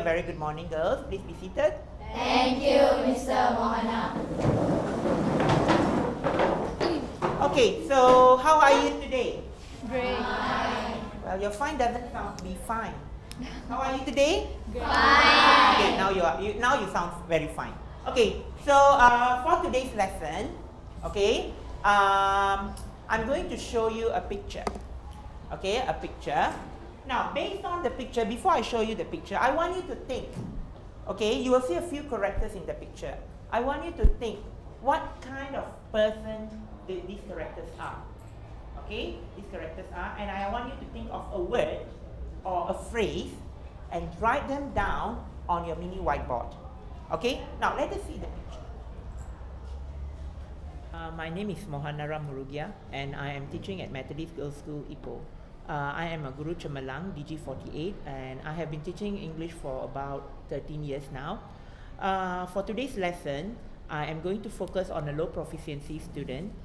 very good morning, girls. Please be seated. Thank you, Mr. Mohana. Okay, so how are you today? Great. Well, your fine doesn't sound to be fine. How are you today? Fine. Okay, now you sound very fine. Okay, so for today's lesson, okay, I'm going to show you a picture. Okay, a picture. Now, based on the picture, before I show you the picture, I want you to think. Okay, you will see a few characters in the picture. I want you to think what kind of person these characters are. Okay, these characters are, and I want you to think of a word or a phrase and write them down on your mini whiteboard. Okay, now let us see the picture. My name is Mohana Murugiah, and I am teaching at Methodist Girls' School, Ipoh. I am a Guru Cemerlang, DG48, and I have been teaching English for about 13 years now. For today's lesson, I am going to focus on a low proficiency student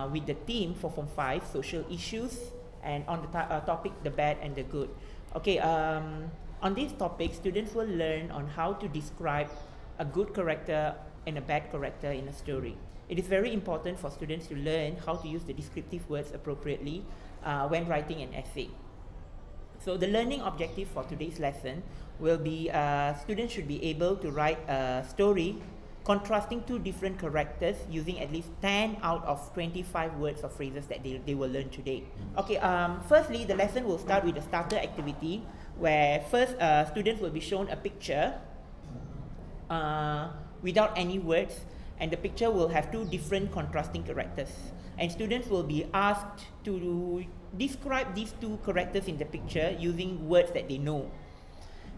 with the theme for Form 5, social issues, and on the topic, the bad and the good. Okay, on this topic, students will learn on how to describe a good character and a bad character in a story. It is very important for students to learn how to use the descriptive words appropriately when writing an essay. So the learning objective for today's lesson will be students should be able to write a story contrasting two different characters using at least 10 out of 25 words or phrases that they will learn today. Okay, firstly, the lesson will start with a starter activity where first students will be shown a picture without any words, and the picture will have two different contrasting characters. And students will be asked to describe these two characters in the picture using words that they know.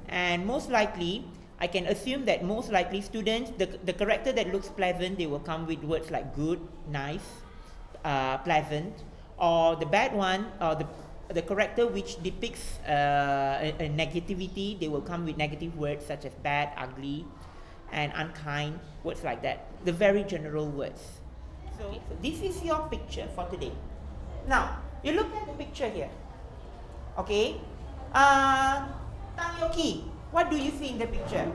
And most likely, I can assume that most likely students, the character that looks pleasant, they will come with words like good, nice, pleasant. Or the bad one, or the character which depicts a negativity, they will come with negative words such as bad, ugly, and unkind, words like that. The very general words. So this is your picture for today. Now, you look at the picture here. Okay? Tang Yoki, what do you see in the picture?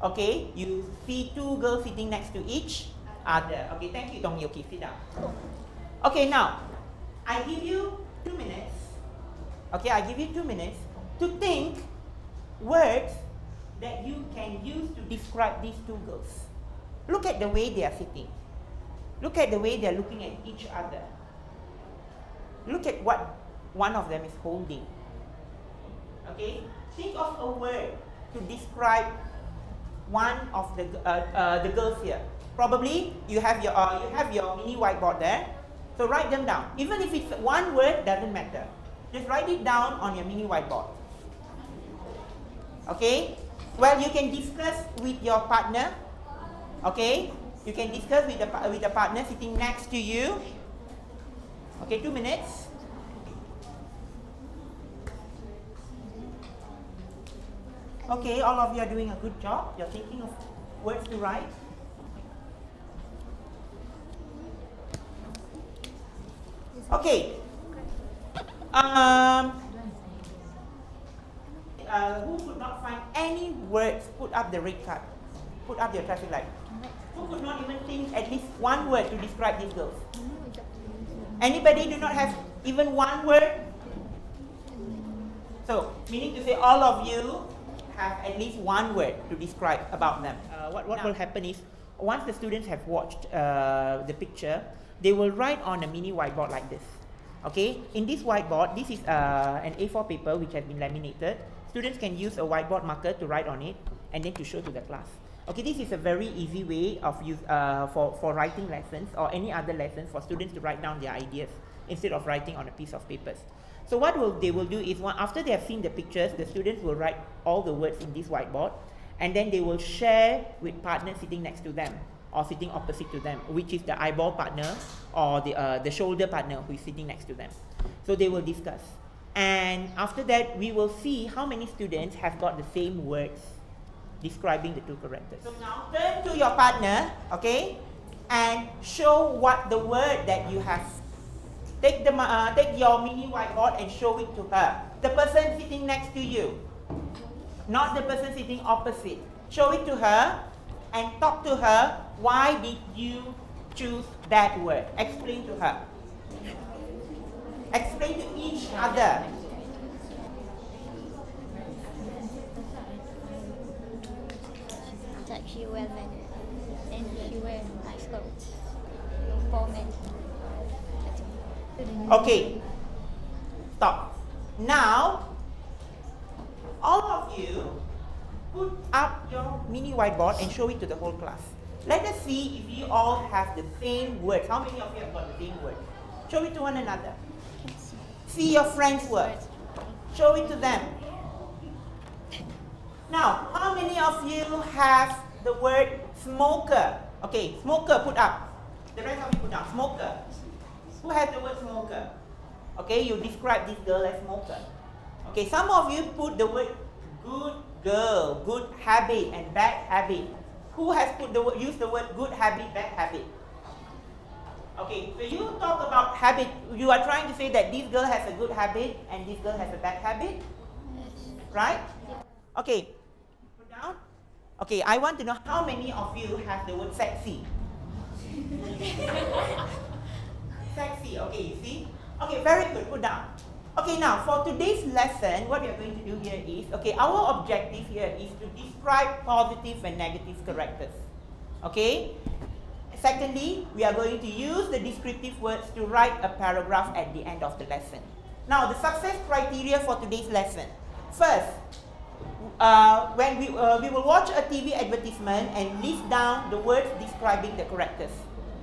Okay, you see two girls sitting next to each other. Okay, thank you, Tong Yoki. Sit down. Okay, now, I give you 2 minutes. Okay, I give you 2 minutes to think words that you can use to describe these two girls. Look at the way they are sitting. Look at the way they are looking at each other. Look at what one of them is holding. Okay? Think of a word to describe one of the girls here. Probably you have your mini whiteboard there. So write them down. Even if it's one word, doesn't matter. Just write it down on your mini whiteboard. Okay? Well, you can discuss with your partner. Okay? You can discuss with the partner sitting next to you. Okay, 2 minutes. Okay, all of you are doing a good job. You're thinking of words to write. Okay. Who could not find any words, put up the red card. Put up your traffic light. Who could not even think at least one word to describe these girls? Anybody do not have even one word? So, meaning to say all of you have at least one word to describe about them. What will happen is, once the students have watched the picture, they will write on a mini whiteboard like this. Okay, in this whiteboard, this is an A4 paper which has been laminated. Students can use a whiteboard marker to write on it and then to show to the class. Okay, this is a very easy way of for writing lessons or any other lessons for students to write down their ideas instead of writing on a piece of papers. So what they will do is, after they have seen the pictures, the students will write all the words in this whiteboard, and then they will share with partners sitting next to them or sitting opposite to them, which is the eyeball partner or the shoulder partner who is sitting next to them. So they will discuss. And after that, we will see how many students have got the same words describing the two characters. So now turn to your partner, okay, and show what the word that you have. Take your mini whiteboard and show it to her. the person sitting next to you, not the person sitting opposite. Show it to her and talk to her. Why did you choose that word? Explain to her. Explain to each other. That she wear leather and she wear nice clothes for men. Okay, stop. Now, all of you put up your mini whiteboard and show it to the whole class. Let us see if you all have the same words. How many of you have got the same word? Show it to one another. See your friends' words. Show it to them. Now, how many of you have the word smoker? Okay, smoker, put up. The rest of you put down. Smoker. Who has the word smoker? Okay, you describe this girl as smoker. Okay, some of you put the word good girl, good habit, and bad habit. Who has used the word good habit, bad habit? Okay, so you talk about habit. You are trying to say that this girl has a good habit and this girl has a bad habit, right? Okay, put down. Okay, I want to know how many of you have the word sexy. Sexy, okay, you see? Okay, very good, put down. Okay, now for today's lesson, what we are going to do here is, okay, our objective here is to describe positive and negative characters. Okay? Secondly, we are going to use the descriptive words to write a paragraph at the end of the lesson. Now, the success criteria for today's lesson. First, when we will watch a TV advertisement and list down the words describing the characters.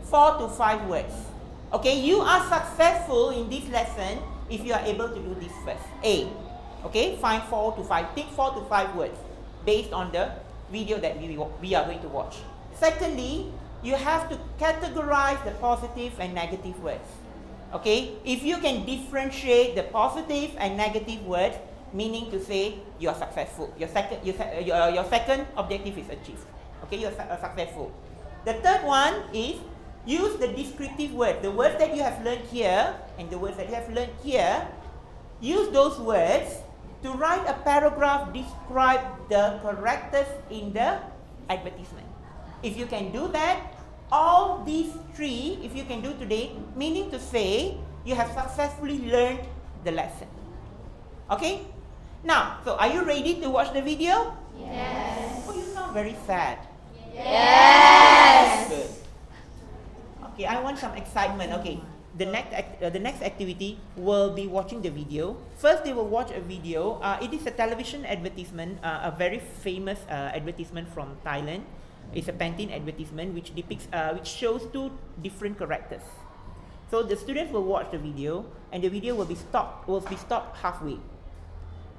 4 to 5 words. Okay, you are successful in this lesson if you are able to do this first. A. Okay, find 4 to 5. Pick 4 to 5 words based on the video that we are going to watch. Secondly, you have to categorize the positive and negative words. Okay, if you can differentiate the positive and negative words, meaning to say you are successful. Your second objective is achieved. Okay, you are successful. The third one is use the descriptive word. The words that you have learned here and the words that you have learned here, use those words to write a paragraph describe the characters in the advertisement. If you can do that, all these 3, if you can do today, meaning to say you have successfully learned the lesson. Okay? Now, so are you ready to watch the video? Yes. Oh, you sound very sad. Yes. Good. Okay, I want some excitement. Okay, the next activity will be watching the video. First, they will watch a video. It is a television advertisement, a very famous advertisement from Thailand. It's a Pantene advertisement which depicts, which shows 2 different characters. So the students will watch the video, and the video will be stopped halfway.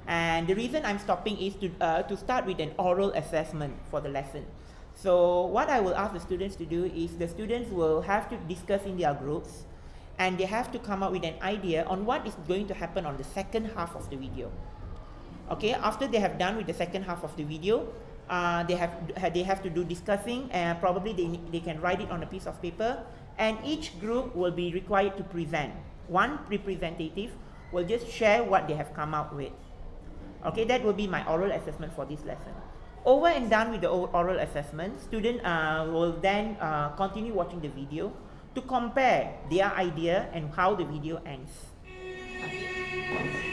And the reason I'm stopping is to start with an oral assessment for the lesson. So what I will ask the students to do is the students will have to discuss in their groups, and they have to come up with an idea on what is going to happen on the second half of the video. Okay, after they have done with the second half of the video, they have to do discussing, and probably they can write it on a piece of paper, and each group will be required to present. One representative will just share what they have come up with. Okay, that will be my oral assessment for this lesson. Over and done with the oral assessment, students will then continue watching the video to compare their idea and how the video ends. Okay.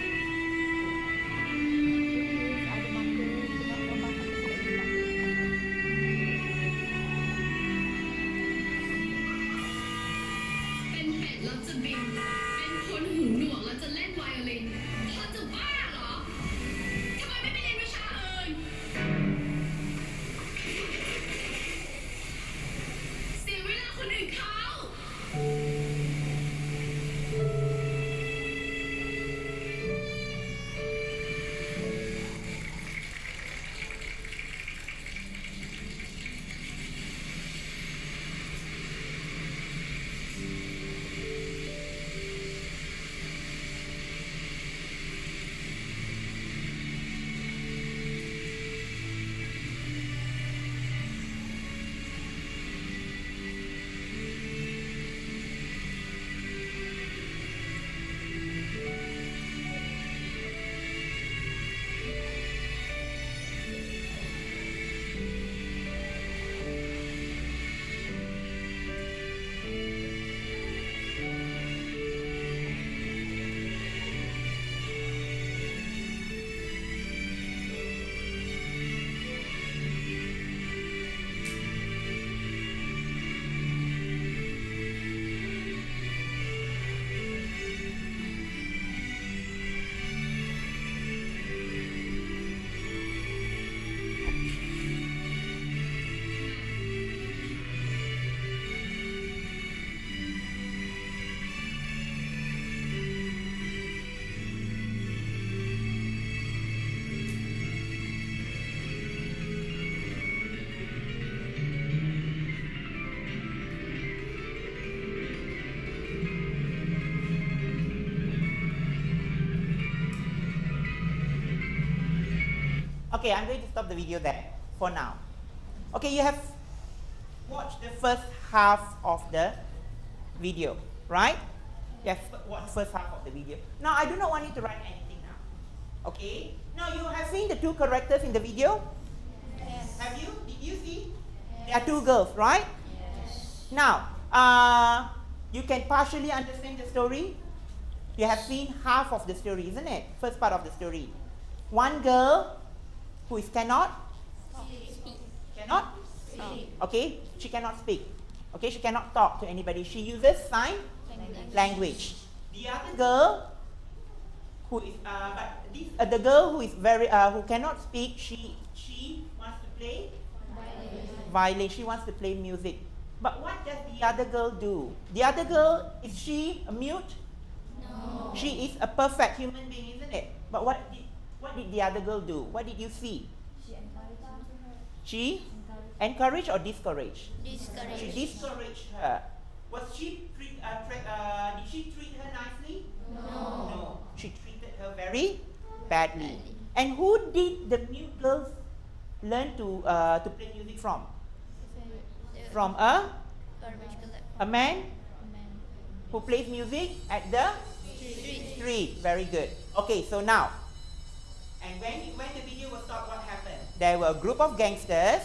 Okay, I'm going to stop the video there for now. Okay, you have watched the first half of the video, right? Yes, watch first half of the video. Now, I do not want you to write anything now. Okay? Now, you have seen the two characters in the video? Yes. Have you? Did you see? There are two girls, right? Yes. Now, you can partially understand the story. You have seen half of the story, isn't it? First part of the story. One girl who is cannot? Speak. Cannot? Okay, she cannot speak. Okay, she cannot talk to anybody. She uses sign language. The other girl who is, the girl who is who cannot speak, she wants to play violin. She wants to play music. But what does the other girl do? The other girl, is she a mute? No. She is a perfect human being, isn't it? But what did the other girl do? What did you see? She encouraged or discouraged? Discouraged. She discouraged her. Was she did she treat her nicely? No. No. She treated her very badly. And who did the mute girls learn to play music from? From a man who plays music at the street. Very good. Okay, so now, and when the video was stopped, what happened? There were a group of gangsters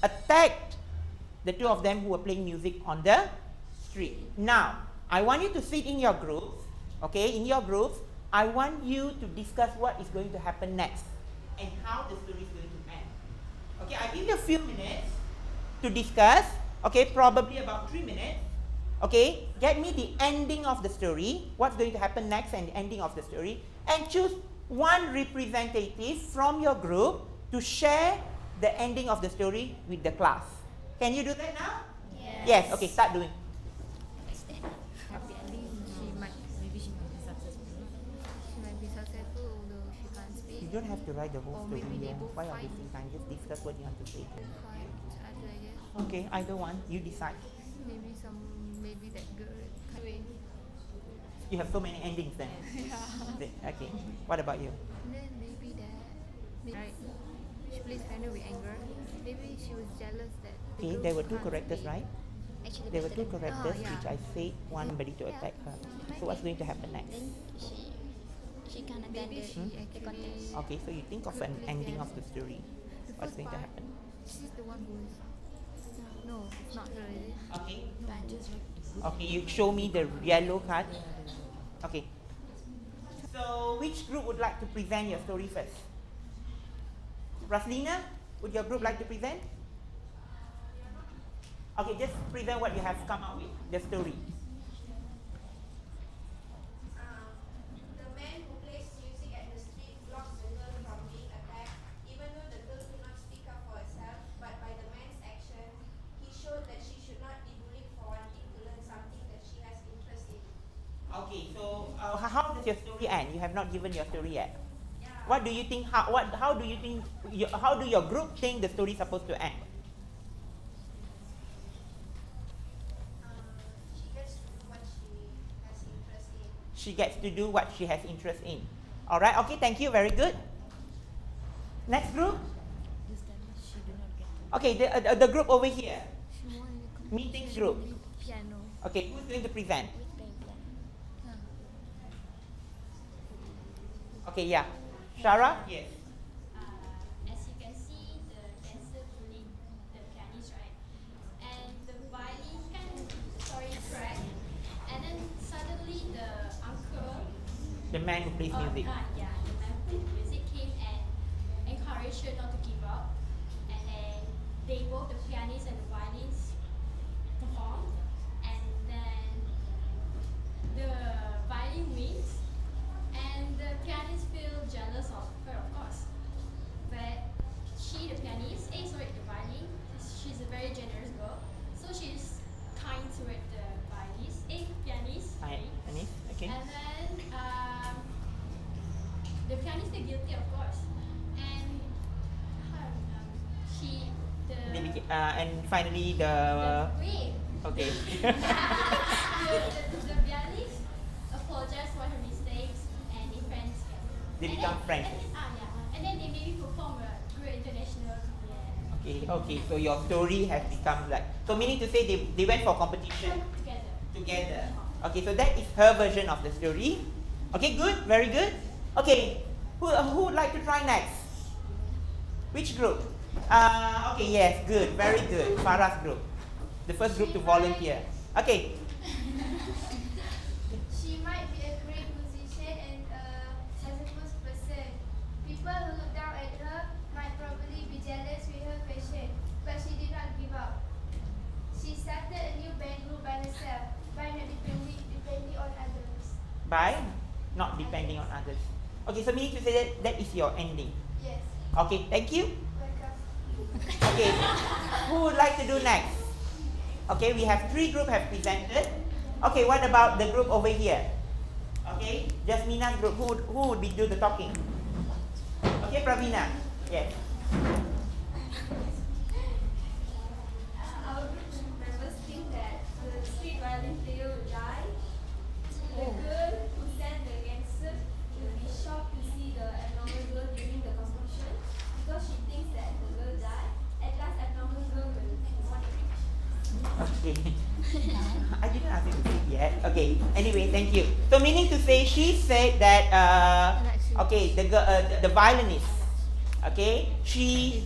attacked the two of them who were playing music on the street. Now, I want you to sit in your groups, okay? In your groups, I want you to discuss what is going to happen next and how the story is going to end. Okay, I give you a few minutes to discuss, okay, probably about 3 minutes. Okay, get me the ending of the story, what's going to happen next and the ending of the story, and choose one representative from your group to share the ending of the story with the class. Can you do that now? Yes. Yes, okay, start doing. Happy ending, maybe she might be successful. She might be successful although she can't speak. You don't have to write the whole Or story maybe they here. both Why are fight. wasting time? Just discuss what you want to say. Fight, I guess. Okay, either one, you decide. Maybe that girl can't wait. You have so many endings then. Okay, what about you? Then maybe that, right? She plays piano with anger. Maybe she was jealous that. The Okay, girl there were two can't characters, speak. right? Actually, There were two characters yeah. which I said want somebody to attack her. So what's going to happen next? Then she can't attend Maybe she the actually. contest. Okay, so you think of an ending of the story. The What's first going to part, happen? She's the one who's. No, it's not her, is it? Okay. But Okay, you show me the yellow card. Okay. So, which group would like to present your story first? Raslina, would your group like to present? Okay, just present what you have come up with, the story. The man who plays music at the street blocks the girl from being attacked, even though the girl could not speak up for herself. But by the man's action, he showed that she should not be bullied for wanting to learn something that she has interest in. Okay, so how does your story end? You have not given your story yet. Yeah. What do you think? How do you think? How do your group think the story is supposed to end? She gets to do what she has interest in. She gets to do what she has interest in. All right. Okay. Thank you. Very good. Next group. This time she did not get to. Okay. The group over here. She won in the competition. Meeting group. Piano. Okay. Who's going to present? Okay. Yeah. Shara. Yes. As you can see, the dancer bullied the pianist, right? And the violin cracked. And then suddenly the uncle, The man who plays music. the man who played music came and encouraged her not to give up. And then they both, the pianist and the violins, performed. And then the violin wins. And the pianist feels jealous of her, of course. But the violin, she's a very generous girl. So she's kind toward the pianist. Hi, Anis. Okay. And then the pianist is guilty, of course. And And finally the. wait. Okay. the pianist apologized for her mistakes and they friends. They become friends. And then they maybe perform a great international career Okay, so your story has become like, so meaning to say they went for competition together. Okay, so that is her version of the story. Okay, good, very good. Okay, who would like to try next? Which group? Okay, yes, good, very good. Farah's group, the first group to volunteer. Okay. She might be a great musician and a successful person. People who look down at her might probably be jealous with her passion, but she did not give up. She started a new band group by herself, by not depending on others. By not depending on others. Okay, so meaning to say that is your ending. Yes. Okay, thank you. Welcome. Okay, who would like to do next? Okay, we have 3 groups have presented. Okay, what about the group over here? Okay, Jasmina's group, who would be do the talking? Okay, Pravina. Yes. Our group members think that the street violin player will die. The girl who sang the gangster will be shocked to see the abnormal girl during the competition because she thinks that the girl died. At last, abnormal girl will want to reach. Okay. I didn't ask you to speak yet. Okay. Anyway, thank you. So meaning to say, she said that okay, the girl, the violinist, okay, she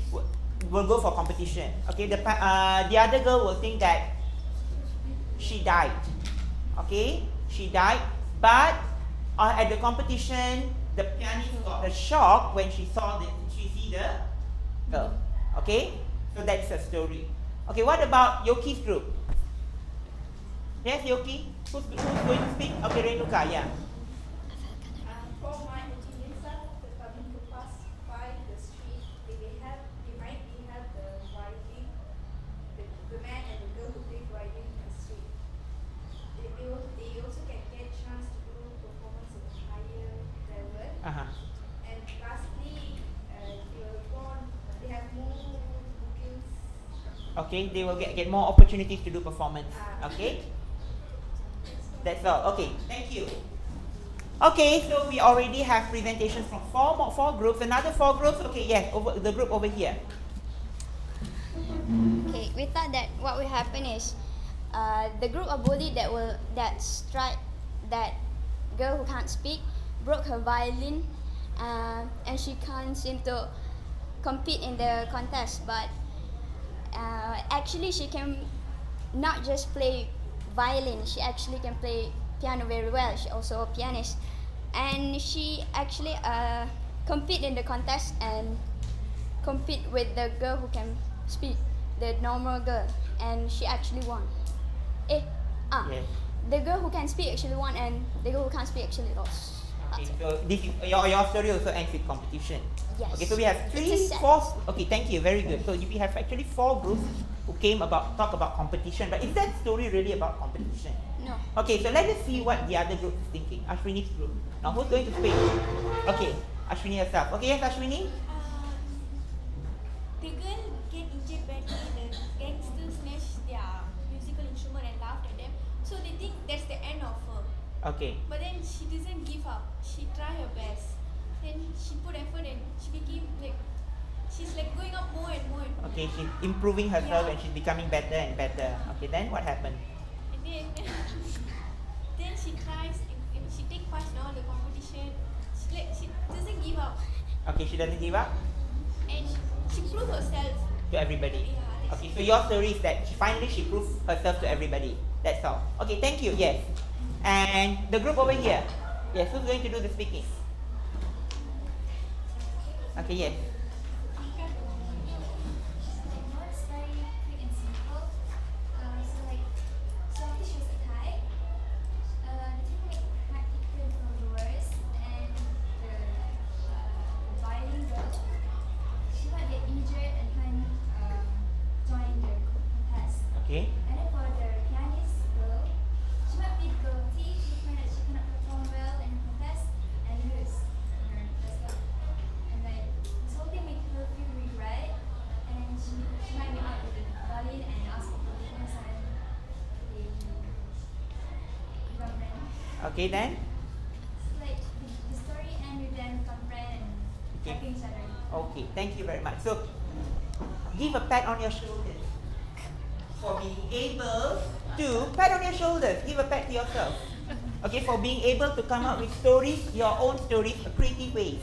will go for competition. Okay, the other girl will think that she died. Okay, she died, but at the competition, the pianist got a shock when she see the girl. Okay, so that's the story. Okay, what about Yoki's group? Yes, Yoki? Who's going to speak? Okay, Renuka, yeah. From my opinion, some of the public who pass by the street, they might have the violin, the man and the girl who play violin in the street. They also can get chance to do performance at a higher level. And lastly, they have more bookings. Okay, they will get more opportunities to do performance. Okay? That's all. Okay, thank you. Okay, so we already have presentations from four groups. Another 4 groups. Okay, yes, the group over here. Okay, we thought that what will happen is the group of bullies that strike that girl who can't speak broke her violin and she can't seem to compete in the contest, but actually she can not just play violin, she actually can play piano very well. She also a pianist, and she actually compete in the contest and compete with the girl who can speak, the normal girl, and she actually won. Yes. The girl who can speak actually won, and the girl who can't speak actually lost. Okay, so this is, your story also ends with competition. Yes. Okay, so we have It's a set. 4. Okay, thank you, very good. So we have actually 4 groups who talk about competition. But is that story really about competition? No. Okay, so let us see what the other group is thinking. Ashwini's group. Now, who's going to speak? Okay, Ashwini herself. Okay, yes, Ashwini. The girl get injured badly. The gangster snatched their musical instrument and laughed at them. So they think that's the end of her. Okay. But then she doesn't give up. She tried her best. Then she put effort and she became she's going up more and more and more. Okay, she's improving herself Yeah. and she's becoming better and better. Okay, then what happened? And then she tries and she takes part in all the competition. She doesn't give up. Okay, she doesn't give up And she proved herself. to everybody. Yeah, that's Okay, so your story is that finally she proved herself to everybody. That's all. Okay, thank you. Yes. And the group over here. Yes, who's going to do the speaking? Okay, yes. It's very quick and simple. So after she was attacked, the team might pick her from the worst, and the violin girl, she might get injured and can't join the contest. Okay. And then for the pianist girl, she might be guilty to find that she cannot perform well in the contest and lose her first. And this whole thing make her feel regret, and she might be out with the violin and ask for forgiveness and they become friends. Okay, then? The story ends with them become friends and Checking salary. Okay, thank you very much. So, give a pat on your shoulders for being able to pat on your shoulders. Give a pat to yourself. Okay, for being able to come up with stories, your own stories, creative ways.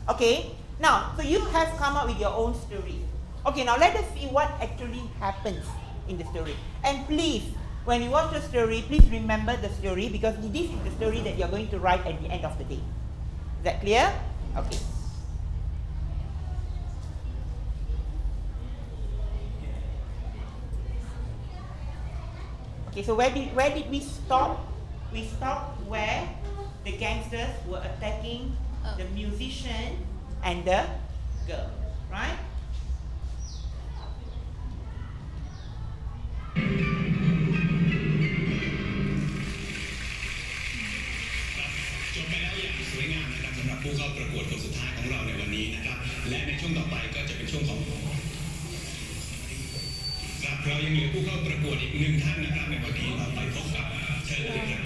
Okay, now, so you have come up with your own story. Okay, now let us see what actually happens in the story. And please, when you watch the story, please remember the story because this is the story that you're going to write at the end of the day. Is that clear? Okay. Okay, so where did we stop? We stopped where the gangsters were attacking the musician and the girl, right? จบไปแล้วอย่างสวยงามนะครับสำหรับผู้เข้าประกวดคนสุดท้ายของเราในวันนี้นะครับและในช่วงต่อไปก็จะเป็นช่วงของครับเรายังเหลือผู้เข้าประกวดอีกหนึ่งท่านนะครับในวันนี้เราไปพบกับเชิญเลยครับ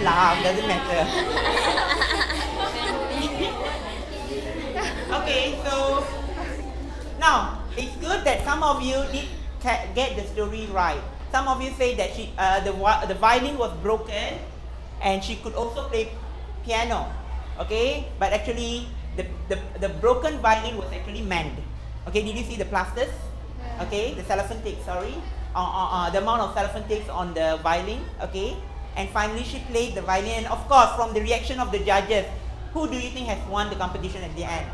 laugh, doesn't matter. Okay, so now it's good that some of you did get the story right. Some of you say that the violin was broken and she could also play piano. Okay, but actually the broken violin was actually manned. Okay, did you see the plasters? Okay, the cellophane takes, sorry. The amount of cellophane takes on the violin. Okay, and finally she played the violin. And of course, from the reaction of the judges, who do you think has won the competition at the end?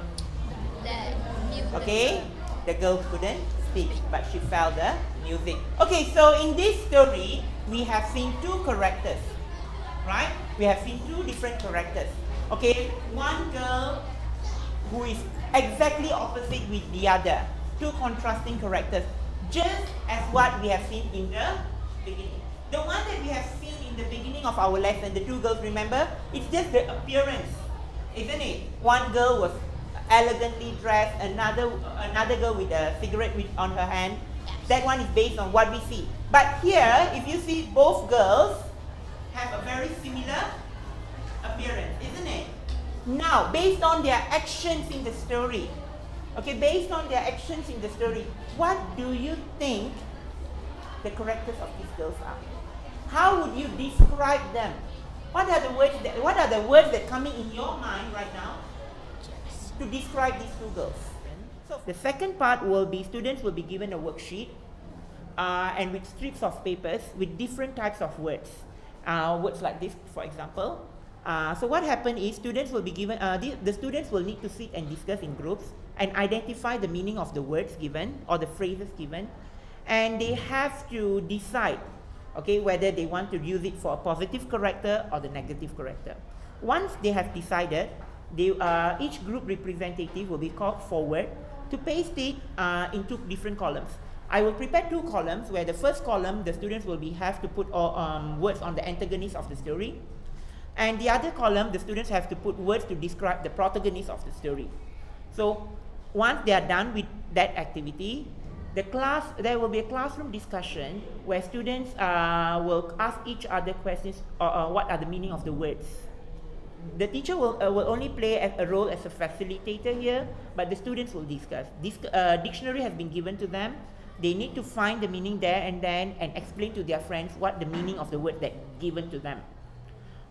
Okay, the girl couldn't speak, but she felt the music. Okay, so in this story, we have seen two characters, right? We have seen two different characters. Okay, one girl who is exactly opposite with the other. Two contrasting characters, just as what we have seen in the beginning. The one that we have seen in the beginning of our lesson, the two girls, remember? It's just the appearance, isn't it? One girl was elegantly dressed, another girl with a cigarette on her hand. That one is based on what we see. But here, if you see, both girls have a very similar appearance, isn't it? Now, based on their actions in the story, okay, based on their actions in the story, what do you think the characters of these girls are? How would you describe them? What are the words that coming in your mind right now to describe these two girls? So the second part will be students will be given a worksheet and with strips of papers with different types of words. Words like this, for example. So what happened is students will be given, the students will need to sit and discuss in groups and identify the meaning of the words given or the phrases given, and they have to decide, okay, whether they want to use it for a positive character or the negative character. Once they have decided, each group representative will be called forward to paste it into different columns. I will prepare two columns where the first column the students will have to put words on the antagonist of the story, and the other column the students have to put words to describe the protagonist of the story. So once they are done with that activity, there will be a classroom discussion where students will ask each other questions, what are the meaning of the words. The teacher will only play a role as a facilitator here, but the students will discuss. This dictionary has been given to them. They need to find the meaning there and explain to their friends what the meaning of the word that given to them.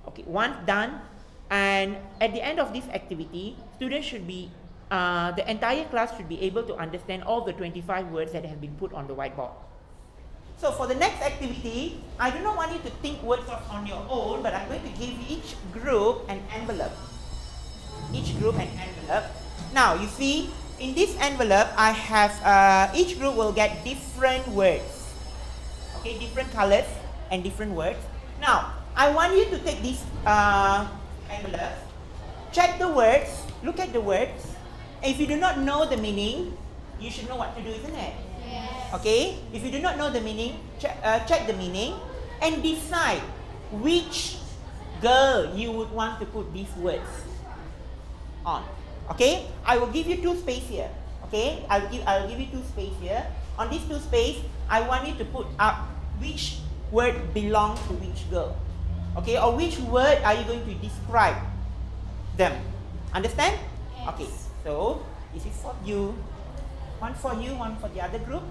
Okay, once done, and at the end of this activity, students should be, the entire class should be able to understand all the 25 words that have been put on the whiteboard. So for the next activity, I do not want you to think words on your own, but I'm going to give each group an envelope. Each group an envelope. Now, you see, in this envelope, I have, each group will get different words. Okay, different colors and different words. Now, I want you to take this envelope, check the words, look at the words. And if you do not know the meaning, you should know what to do, isn't it? Yes. Okay, if you do not know the meaning, check the meaning and decide which girl you would want to put these words on. Okay, I will give you two space here. Okay, I will give you two space here. On these two space, I want you to put up which word belongs to which girl. Okay, or which word are you going to describe them? Understand? Yes. Okay, so this is for you. One for you, one for the other group.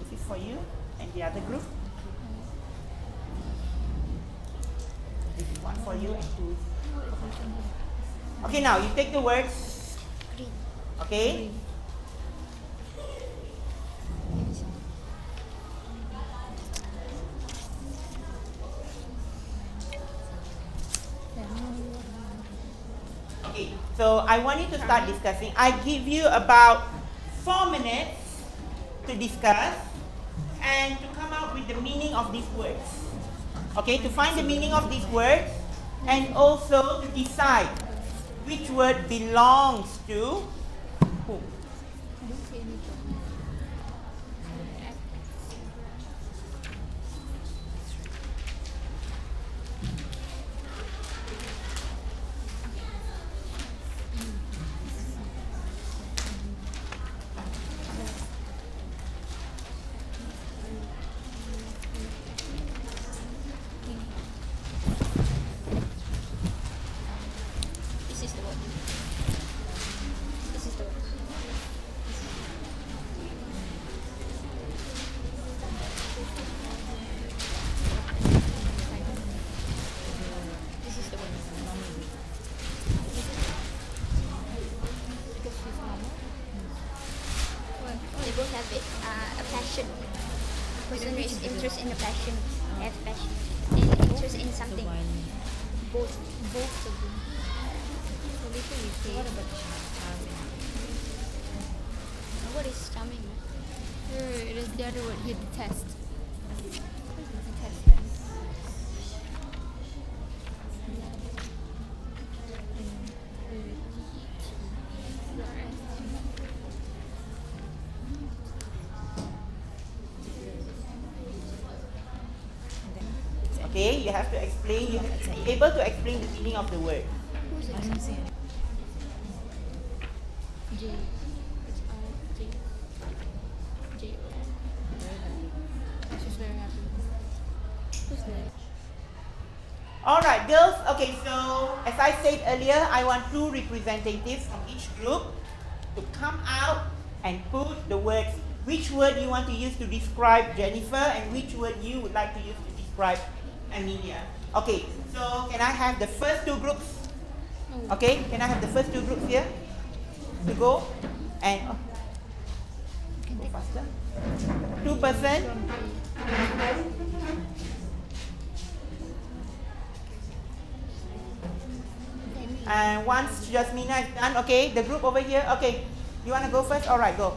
This is for you and the other group. This is one for you and two. Okay, now you take the words. Okay. Okay, so I want you to start discussing. I give you about 4 minutes to discuss and to come up with the meaning of these words. Okay, to find the meaning of these words and also to decide which word belongs to whom. Person is interest in a passion, have passion, and interest in something. Both of them. So later we say. What about charming? What is charming? It is the other word you detest. Okay, you have to explain, you have to be able to explain the meaning of the word. Who's it? J. It's R. J. She's very happy. Who's that? Alright, girls, okay, so as I said earlier, I want 2 representatives from each group to come out and put the words, which word you want to use to describe Jennifer and which word you would like to use to describe Amelia. Okay, so can I have the first 2 groups? Okay, can I have the first 2 groups here to go? And go faster. 2 person. And once Jasmina is done, okay, the group over here, okay, you want to go first? Alright, go.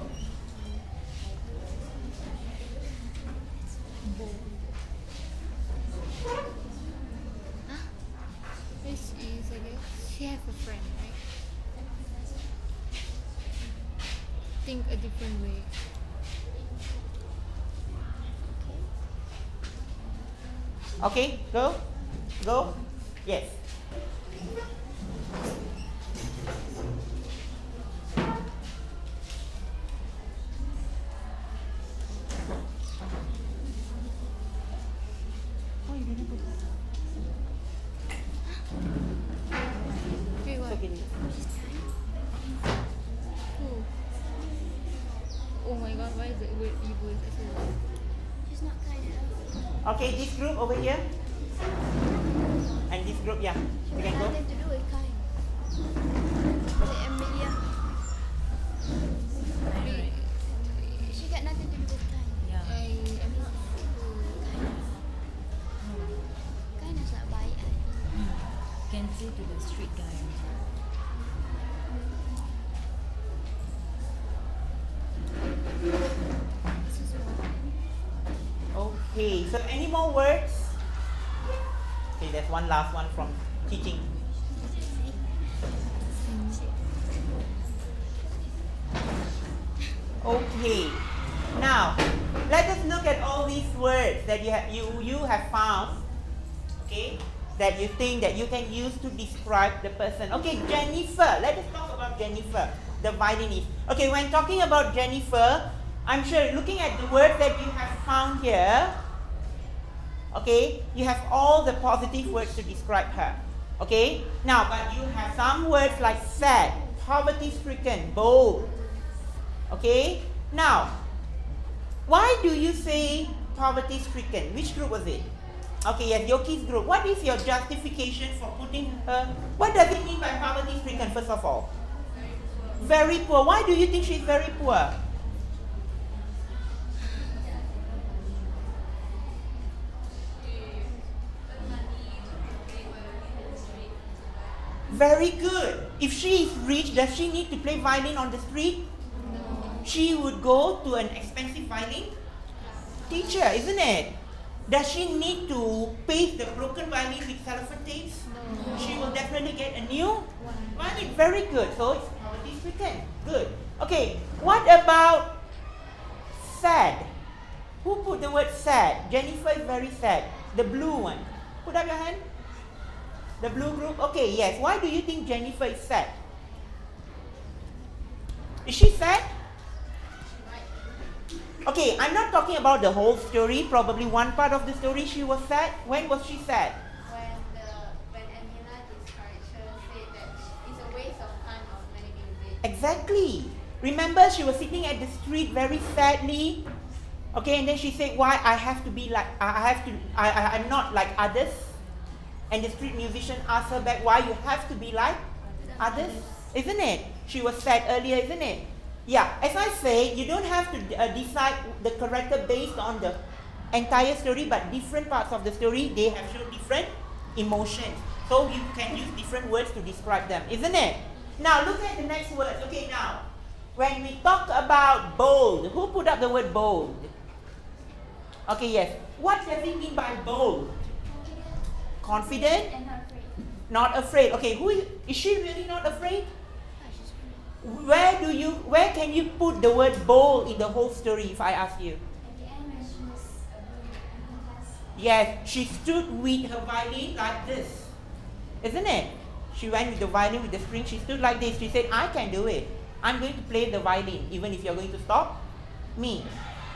This is, I guess, she has a friend, right? think a different way. Okay, go. Go. Yes. Okay, what? Okay. Who? Oh my god, why is the word evil is so loud? She's not kind at all. Okay, this group over here. And this group, yeah. You can go. Nothing to do with kind. Is it Amelia? She got nothing to do with kind. I am not Kind is like baik. Can say to the street guy. Okay, so any more words? Okay, there's one last one from teaching. Okay, now let us look at all these words that you have found. Okay, that you think that you can use to describe the person. Okay, Jennifer. Let us talk about Jennifer, the violinist. Okay, when talking about Jennifer, I'm sure looking at the words that you have found here, okay, you have all the positive words to describe her. Okay, now but you have some words like sad, poverty-stricken, bold. Okay, now why do you say poverty-stricken? Which group was it? Okay, yes, Yoki's group. What is your justification for putting her? What does it mean by poverty-stricken, first of all? Very poor. Why do you think she's very poor? Very good. If she is rich, does she need to play violin on the street? no. She would go to an expensive violin teacher, isn't it? Does she need to paste the broken violin with cellophane tapes? No. She will definitely get a new violin. Very good. So it's poverty-stricken. Good. Okay. What about sad? Who put the word sad? Jennifer is very sad. The blue one. Put up your hand. The blue group? Okay, yes. Why do you think Jennifer is sad? Is she sad? Okay, I'm not talking about the whole story. Probably one part of the story she was sad. When was she sad? When Amina discouraged her, said that it's a waste of time of learning music. Exactly. Remember, she was sitting at the street very sadly. Okay, and then she said, "Why I have to be like I'm not like others." And the street musician asked her back, "Why you have to be like others?" Isn't it? She was sad earlier, isn't it? Yeah. As I say, you don't have to decide the character based on the entire story, but different parts of the story they have shown different emotions. So you can use different words to describe them, isn't it? Now look at the next word. Okay, now when we talk about bold, who put up the word bold? Okay, yes. What does it mean by bold? Confident? And not afraid. Not afraid. Okay, is she really not afraid? Where can you put the word bold in the whole story if I ask you? At the end when she was in class. Yes, she stood with her violin like this. Isn't it? She went with the violin with the string, she stood like this. She said, "I can do it. I'm going to play the violin even if you're going to stop me."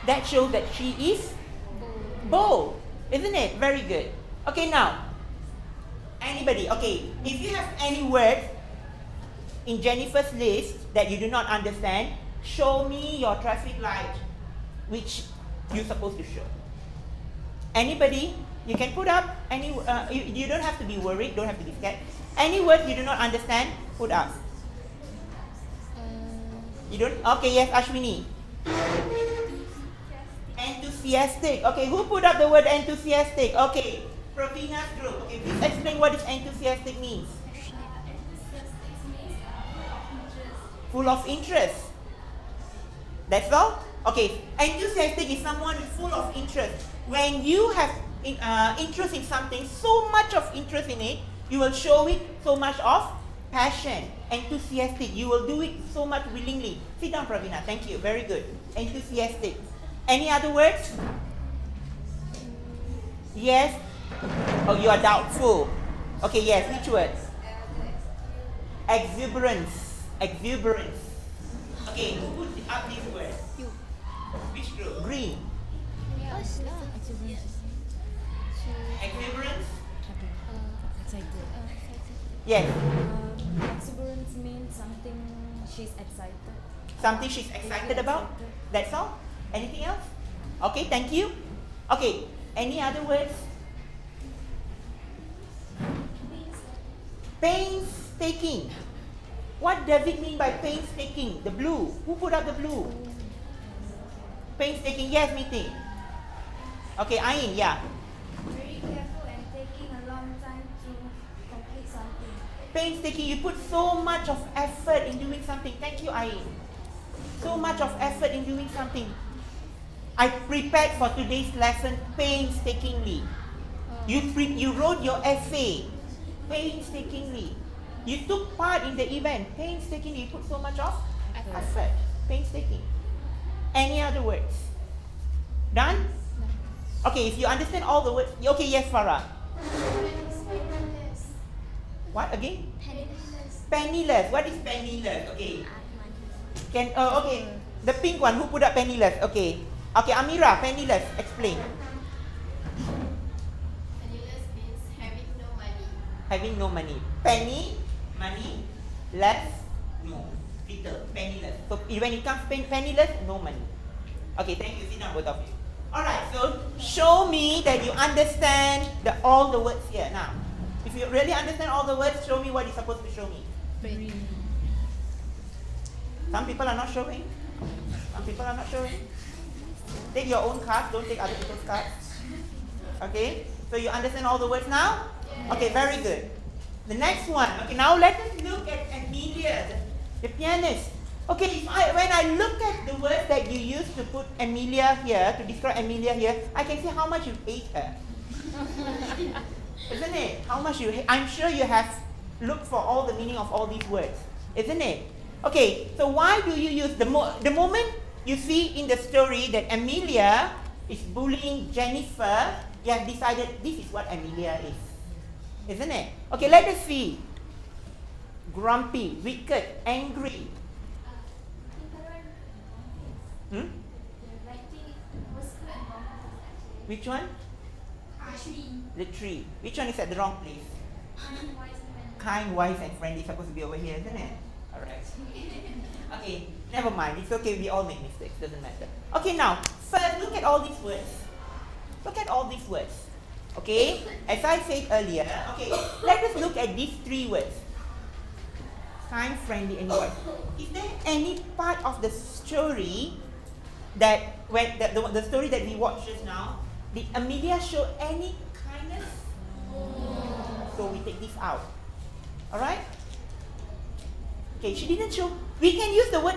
That shows that she is bold. Isn't it? Very good. Okay, now anybody, okay, if you have any word in Jennifer's list that you do not understand, show me your traffic light, which you're supposed to show. Anybody, you can put up any, you don't have to be worried, don't have to be scared. Any word you do not understand, put up. You don't, okay, yes, Ashwini. Enthusiastic. Okay, who put up the word enthusiastic? Okay, Pravina's group. Okay, please explain what this enthusiastic means. Full of interest. That's all? Okay, enthusiastic is someone full of interest. When you have interest in something, so much of interest in it, you will show it so much of passion, enthusiastic. You will do it so much willingly. Sit down, Pravina. Thank you. Very good. Enthusiastic. Any other words? Yes? Oh, you are doubtful. Okay, yes. Which words? Exuberance. Exuberance. Okay, who put up these words? You. Which group? Green. Exuberance? Excited. Yes. Exuberance means something she's excited. Something she's excited about? That's all? Anything else? Okay, thank you. Okay, any other words? Painstaking. What does it mean by painstaking? The blue. Who put up the blue? Painstaking, yes, meeting. Okay, Ain, yeah. Very careful and taking a long time to complete something. Painstaking, you put so much of effort in doing something. Thank you, Ain. So much of effort in doing something. I prepared for today's lesson painstakingly. You wrote your essay painstakingly. You took part in the event painstakingly. You put so much of effort. Painstaking. Any other words? Done? Okay, if you understand all the words. Okay, yes, Farah. What again? Penniless. What is penniless? Okay. Okay. The pink one. Who put up penniless? Okay. Okay, Amira, penniless. Explain. Penniless means having no money. Having no money. Penny, money, less, no. Little, penniless. So when it comes penniless, no money. Okay, thank you. Sit down, both of you. Alright, so show me that you understand all the words here. Now, if you really understand all the words, show me what you're supposed to show me. Some people are not showing. Some people are not showing. Take your own cards, don't take other people's cards. Okay, so you understand all the words now? Okay, very good. The next one. Okay, now let us look at Amelia, the pianist. Okay, when I look at the words that you used to put Amelia here, to describe Amelia here, I can see how much you hate her. Isn't it? How much you hate. I'm sure you have looked for all the meaning of all these words. Isn't it? Okay, so why do you use the moment you see in the story that Amelia is bullying Jennifer, you have decided this is what Amelia is. Isn't it? Okay, let us see. Grumpy, wicked, angry. Which one? The tree. Which one is at the wrong place? Kind, wise, and friendly. Supposed to be over here, isn't it? Alright. Okay, never mind. It's okay. We all make mistakes. Doesn't matter. Okay, now, first, look at all these words. Look at all these words. Okay? As I said earlier, okay, let us look at these three words. Kind, friendly, and wise. Is there any part of the story that, when the story that we watched just now, did Amelia show any kindness? So we take this out. Alright? Okay, she didn't show. We can use the word,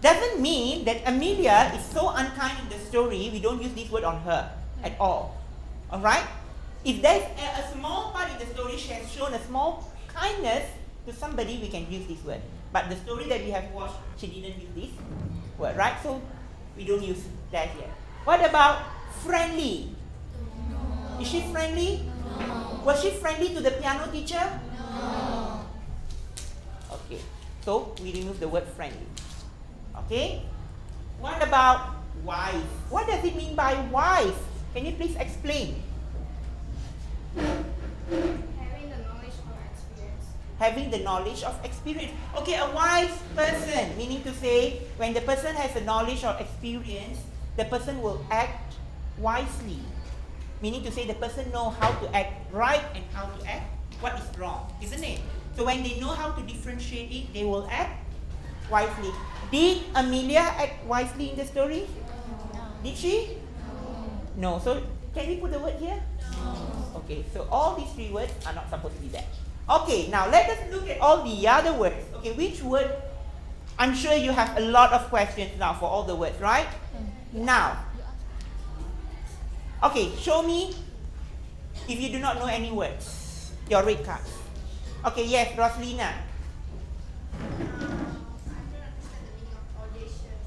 doesn't mean that Amelia is so unkind in the story, we don't use this word on her at all. Alright? If there's a small part in the story, she has shown a small kindness to somebody, we can use this word. But the story that we have watched, she didn't use this word, right? So we don't use that here. What about friendly? No. Is she friendly? No. Was she friendly to the piano teacher? No. Okay, so we remove the word friendly. Okay? What about wise? What does it mean by wise? Can you please explain? Having the knowledge or experience. Having the knowledge of experience. Okay, a wise person, meaning to say, when the person has a knowledge or experience, the person will act wisely. Meaning to say the person knows how to act right and how to act what is wrong, isn't it? So when they know how to differentiate it, they will act wisely. Did Amelia act wisely in the story? No. Did she? No. So can we put the word here? No. Okay, so all these three words are not supposed to be there. Okay, now let us look at all the other words. Okay, which word? I'm sure you have a lot of questions now for all the words, right? Now, okay, show me if you do not know any words. Your red card. Okay, yes, Roslina. I don't understand the meaning of audacious.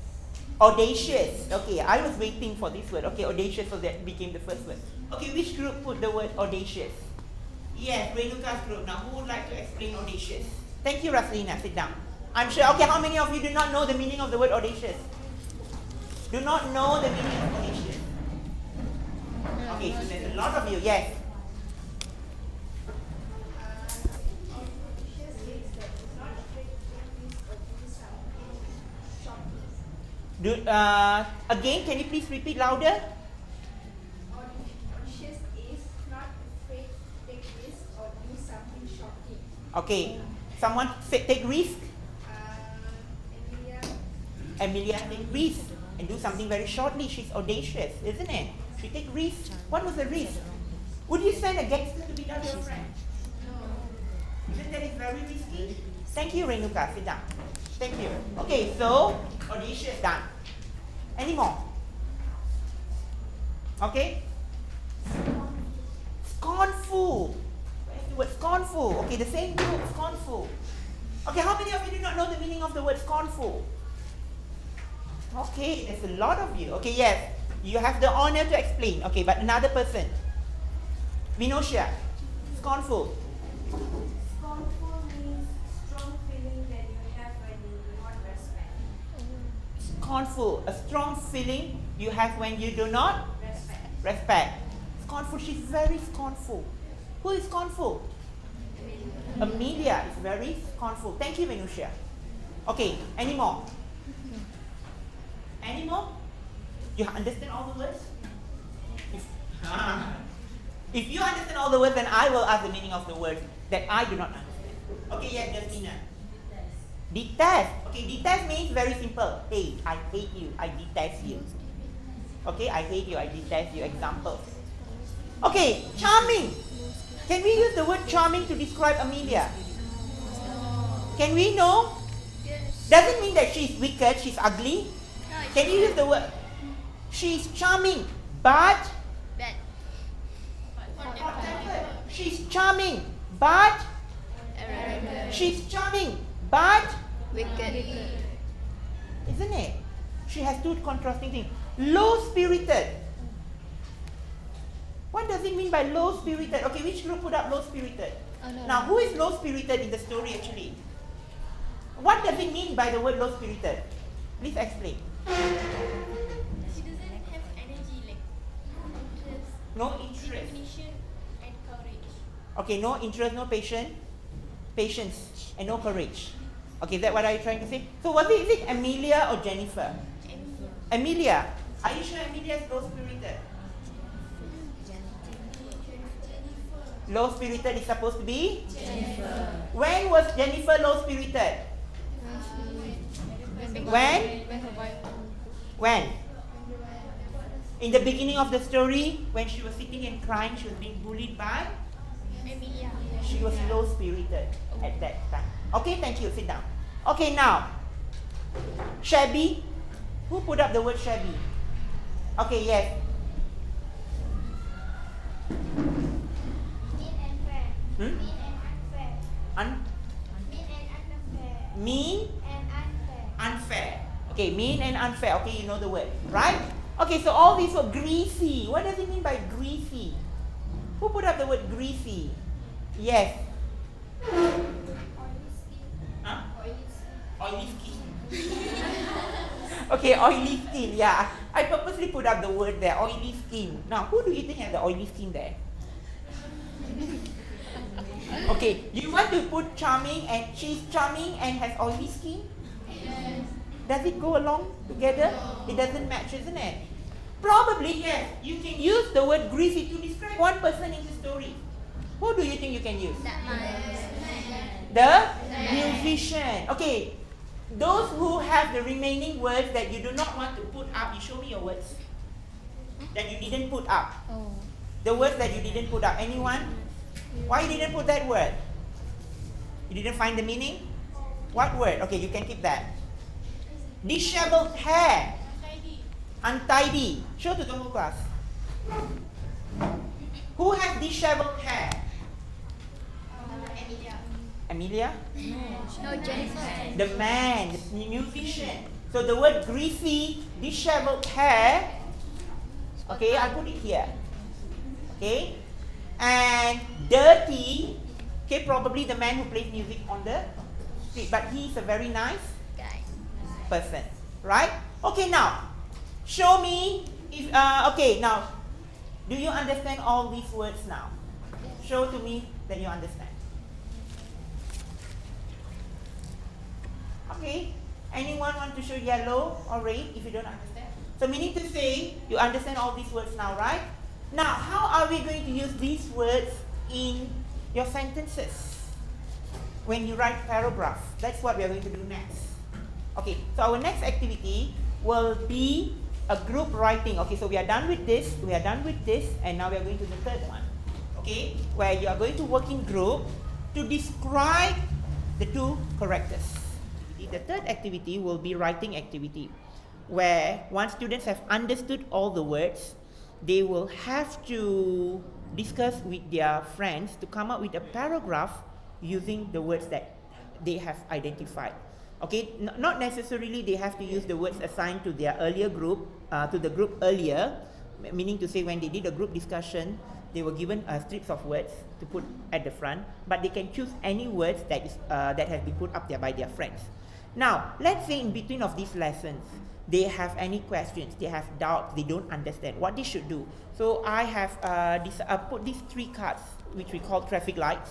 Audacious. Okay, I was waiting for this word. Okay, audacious, so that became the first word. Okay, which group put the word audacious? Yes, Renuka's group. Now, who would like to explain audacious? Thank you, Roslina. Sit down. I'm sure. Okay, how many of you do not know the meaning of the word audacious? Do not know the meaning of audacious? Okay, so there's a lot of you. Yes. Audacious means that it's not afraid to take risks or do something shocking. Again, can you please repeat louder? Audacious is not afraid to take risks or do something shocking. Okay, someone say, take risk. Emilia, Emilia take risk and do something very shortly. She's audacious, isn't it? She take risk. What was the risk? Would you send a gangster to be your girlfriend? Isn't that very risky? Thank you, Renuka. Sit down. Thank you. Okay, so audacious done. Any more? Okay. Scornful. Where's the word scornful? Okay, the same group, scornful. Okay, how many of you do not know the meaning of the word scornful? Okay, there's a lot of you. Okay, yes. You have the honor to explain. Okay, but another person. Minoshia. Scornful. scornful means strong feeling that you have when you do not respect. Scornful. A strong feeling you have when you do not respect. Scornful. She's very scornful. Who is scornful? Amelia is very scornful. Thank you, Minoshia. Okay, any more? Any more? You understand all the words? If you understand all the words, then I will ask the meaning of the words that I do not understand. Okay, yes, Justina. Detest. Okay, detest means very simple. Hey, I hate you. I detest you. Okay, I hate you. I detest you. Example. Okay, charming. Can we use the word charming to describe Amelia? Can we know? Doesn't mean that she's wicked, she's ugly. Can you use the word? She's charming, but Bad. she's charming, but she's charming, but Wicked. isn't it? She has two contrasting things. Low-spirited. What does it mean by low-spirited? Okay, which group put up low-spirited? Now, who is low-spirited in the story actually? What does it mean by the word low-spirited? Please explain. She doesn't have energy, like No interest. determination and courage. Okay, no interest, no patience, and no courage. Okay, is that what are you trying to say? So is it Amelia or Jennifer? Amelia. Are you sure Amelia is low-spirited? Low-spirited is supposed to be? Jennifer. When was Jennifer low-spirited? When? In the beginning of the story, when she was sitting and crying, she was being bullied by? Emilia. She was low-spirited at that time. Okay, thank you. Sit down. Okay, now. Shabby. Who put up the word shabby? Okay, yes. Mean and fair. Hmm? Mean and unfair. Mean and unfair. Unfair. Okay, mean and unfair. Okay, you know the word, right? Okay, so all these were greasy. What does it mean by greasy? Who put up the word greasy? Yes. Huh? Oily skin. Okay, oily skin. Yeah, I purposely put up the word there, oily skin. Now, who do you think has the oily skin there? Okay, you want to put charming and she's charming and has oily skin? Yes. Does it go along together? It doesn't match, isn't it? Probably, yes. You can use the word greasy to describe one person in the story. Who do you think you can use? The musician. Okay. Those who have the remaining words that you do not want to put up, you show me your words that you didn't put up. The words that you didn't put up. Anyone? Why you didn't put that word? You didn't find the meaning? What word? Okay, you can keep that. Disheveled hair. Untidy. Show to the whole class. Who has disheveled hair? Emilia. Amelia? No, Jennifer. The man, the musician. So the word greasy, disheveled hair. Okay, I'll put it here. Okay, and dirty. Okay, probably the man who plays music on the street, but he's a very nice Guy. person, right? Okay, now show me if. Okay, now do you understand all these words now? Show to me that you understand. Okay, anyone want to show yellow or red if you don't understand? So meaning to say, you understand all these words now, right? Now, how are we going to use these words in your sentences? When you write paragraph, that's what we are going to do next. Okay, so our next activity will be a group writing. Okay, so we are done with this, and now we are going to the third one. Okay, where you are going to work in group to describe the two characters. The third activity will be writing activity, where once students have understood all the words, they will have to discuss with their friends to come up with a paragraph using the words that they have identified. Okay, not necessarily they have to use the words assigned to their earlier group, to the group earlier, meaning to say when they did a group discussion, they were given strips of words to put at the front, but they can choose any words that is that have been put up there by their friends. Now, let's say in between of these lessons, they have any questions, they have doubts, they don't understand what they should do. So I have put these 3 cards, which we call traffic lights.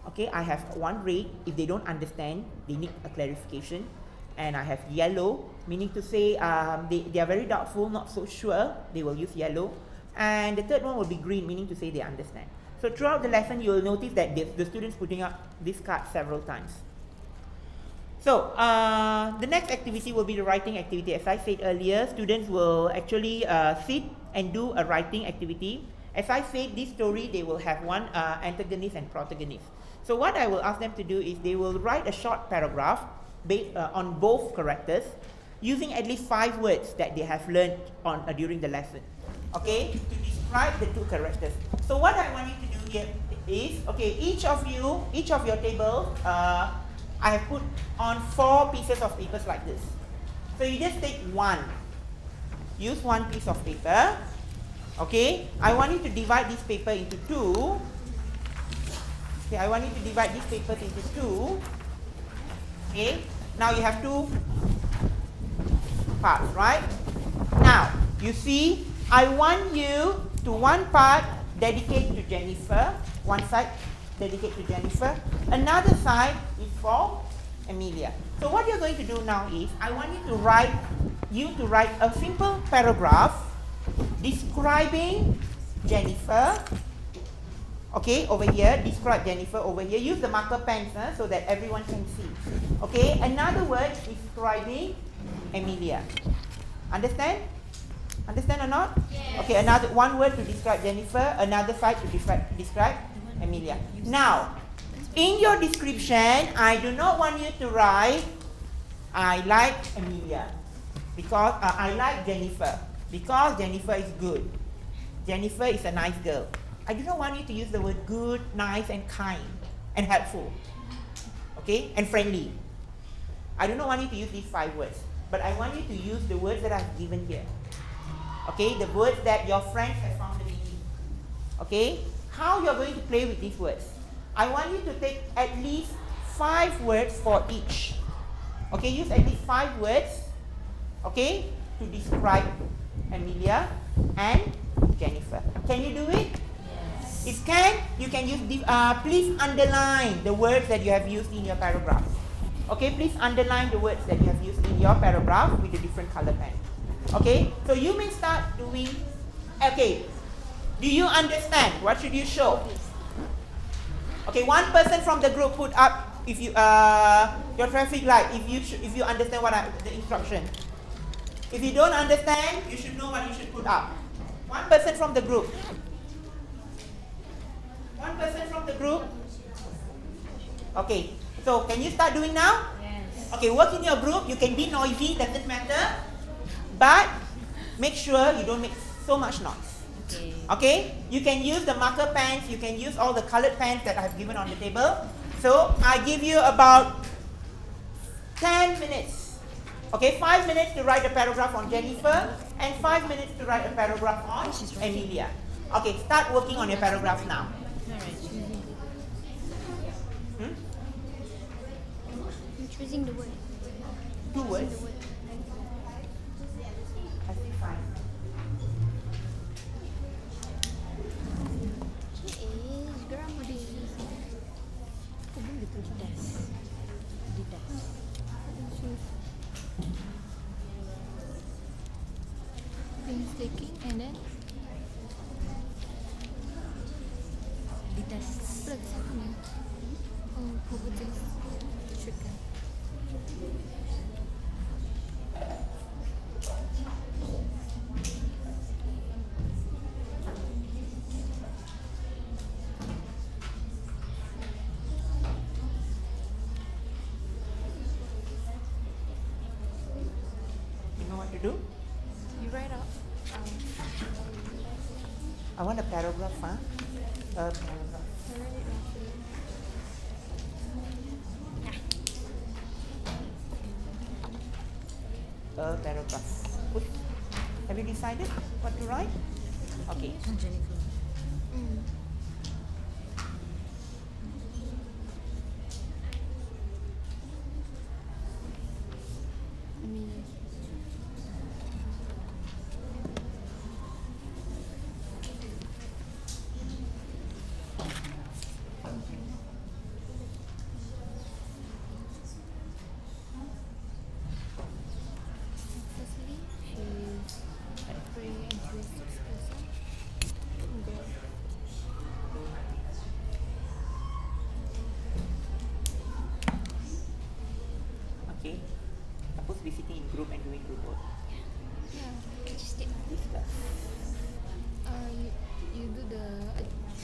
Okay, I have one red, if they don't understand, they need a clarification. And I have yellow, meaning to say they are very doubtful, not so sure, they will use yellow. And the third one will be green, meaning to say they understand. So throughout the lesson, you will notice that the students putting up this card several times. So, the next activity will be the writing activity. As I said earlier, students will actually sit and do a writing activity. As I said, this story, they will have one antagonist and protagonist. So what I will ask them to do is they will write a short paragraph based on both characters using at least 5 words that they have learned on during the lesson. Okay, to describe the 2 characters. So what I want you to do here is, okay, each of your tables, I have put on 4 pieces of papers like this. So you just take one. Use one piece of paper. Okay, I want you to divide this paper into 2. Okay, I want you to divide these papers into 2. Okay, now you have 2 parts, right? Now, you see, I want you to one part dedicate to Jennifer, one side dedicate to Jennifer, another side is for Amelia. So what you're going to do now is, I want you to write a simple paragraph describing Jennifer. Okay, over here, describe Jennifer over here. Use the marker pens so that everyone can see. Okay, another word describing Amelia. Understand? Understand or not? Yes. Okay, one word to describe Jennifer, another side to describe Amelia. Now, in your description, I do not want you to write, I like Amelia, because I like Jennifer, because Jennifer is good. Jennifer is a nice girl. I do not want you to use the word good, nice, and kind, and helpful. Okay, and friendly. I do not want you to use these 5 words, but I want you to use the words that I've given here. Okay, the words that your friends have found the meaning. Okay, how you're going to play with these words? I want you to take at least 5 words for each. Okay, use at least 5 words, okay, to describe Amelia and Jennifer. Can you do it? Yes. If can, you can use, please underline the words that you have used in your paragraph. Okay, please underline the words that you have used in your paragraph with a different color pen. Okay, so you may start doing, okay, do you understand? What should you show? Okay, one person from the group put up if you your traffic light if you understand what the instruction. If you don't understand, you should know what you should put up. One person from the group. One person from the group. Okay, so can you start doing now? Yes. Okay, work in your group. You can be noisy, doesn't matter. But make sure you don't make so much noise. Okay, you can use the marker pens, you can use all the colored pens that I have given on the table. So I give you about 10 minutes. Okay, 5 minutes to write a paragraph on Jennifer and 5 minutes to write a paragraph on Emilia. Okay, start working on your paragraphs now. I'm choosing the word. 2 words. I see, fine. It is grammar. Painstaking and then di tes pelaksanaan. Oh, poverty stricken. You know what to do? You write out. I want a paragraph, huh? A paragraph. A paragraph. Good. Have you decided what to write? Okay. Jennifer. Firstly, she's a very enthusiastic person. Okay. Supposed to be sitting in group and doing group work. Yeah, just take. Discuss. You do the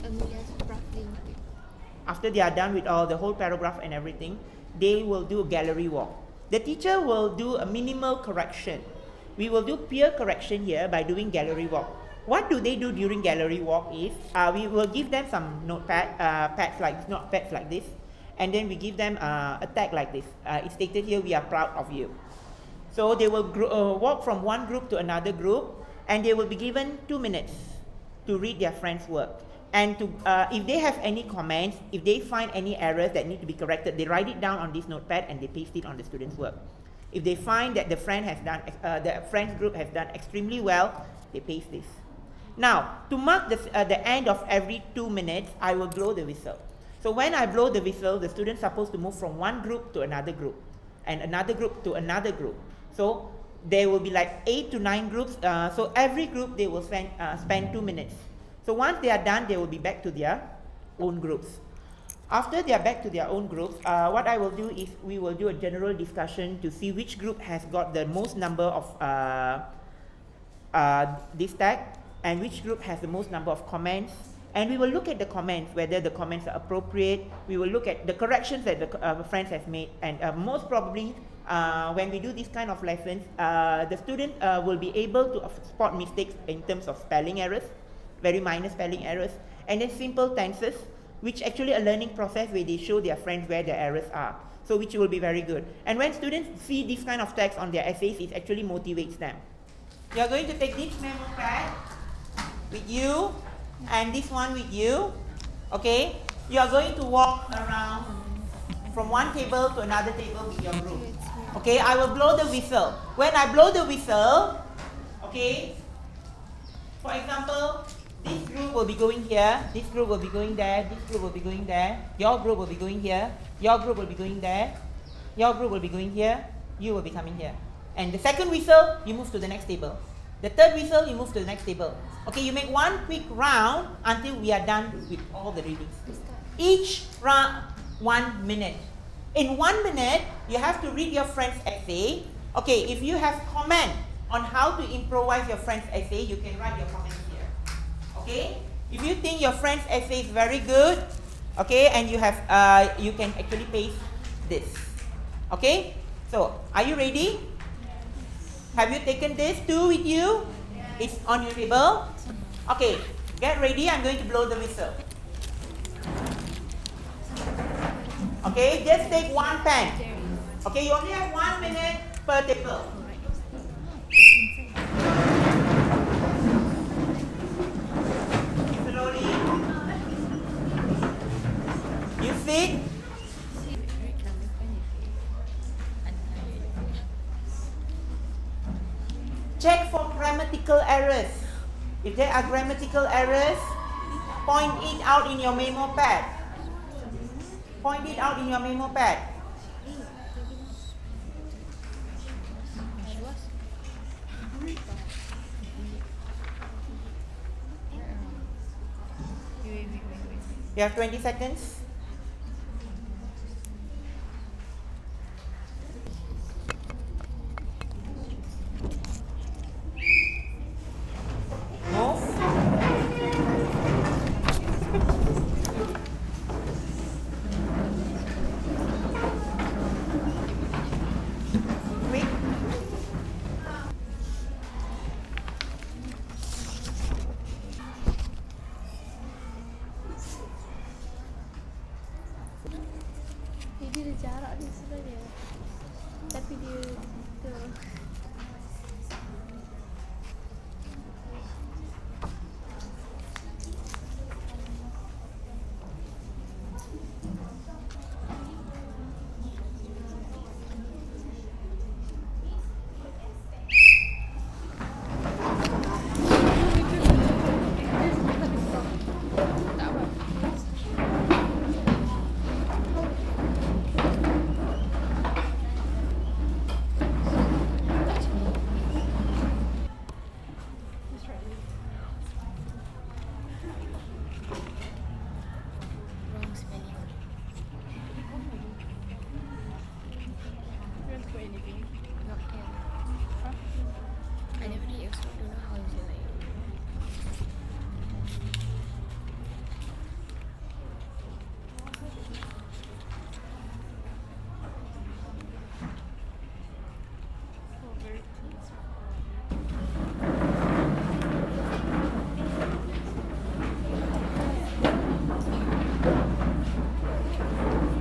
Amelia's roughly. After they are done with all the whole paragraph and everything, they will do a gallery walk. The teacher will do a minimal correction. We will do peer correction here by doing gallery walk. What do they do during gallery walk is, we will give them some notepads like this, and then we give them a tag like this. It's stated here, we are proud of you. So they will walk from one group to another group, and they will be given 2 minutes to read their friend's work. And to, if they have any comments, if they find any errors that need to be corrected, they write it down on this notepad and they paste it on the student's work. If they find that the friend's group has done extremely well, they paste this. Now, to mark the end of every 2 minutes, I will blow the whistle. So when I blow the whistle, the student's supposed to move from one group to another group, and another group to another group. So there will be like 8 to 9 groups. So every group they will spend 2 minutes. So once they are done, they will be back to their own groups. After they are back to their own groups, what I will do is we will do a general discussion to see which group has got the most number of this tag and which group has the most number of comments. And we will look at the comments, whether the comments are appropriate. We will look at the corrections that the friends have made. And most probably, when we do this kind of lessons, the student will be able to spot mistakes in terms of spelling errors, very minor spelling errors, and then simple tenses, which actually a learning process where they show their friends where their errors are. So which will be very good. And when students see this kind of text on their essays, it actually motivates them. You are going to take this memo pad with you, and this one with you, okay? You are going to walk around from one table to another table with your group. Okay, I will blow the whistle. When I blow the whistle, okay, for example, this group will be going here, this group will be going there, this group will be going there, your group will be going here, your group will be going there, your group will be going here, you will be coming here. And the second whistle, you move to the next table. The third whistle, you move to the next table. Okay, you make one quick round until we are done with all the readings. Each round, 1 minute. In 1 minute, you have to read your friend's essay. Okay, if you have comment on how to improvise your friend's essay, you can write your comments here. Okay? If you think your friend's essay is very good, okay, and you have, you can actually paste this. Okay? So, are you ready? Have you taken this too with you? It's on your table. Okay, get ready. I'm going to blow the whistle. Okay, just take one pen. Okay, you only have 1 minute per table. Slowly. You sit. Check for grammatical errors. If there are grammatical errors, point it out in your memo pad. Point it out in your memo pad. You have 20 seconds. Move. Quick. Dia ada jarak dia sebenarnya. Tapi dia tu.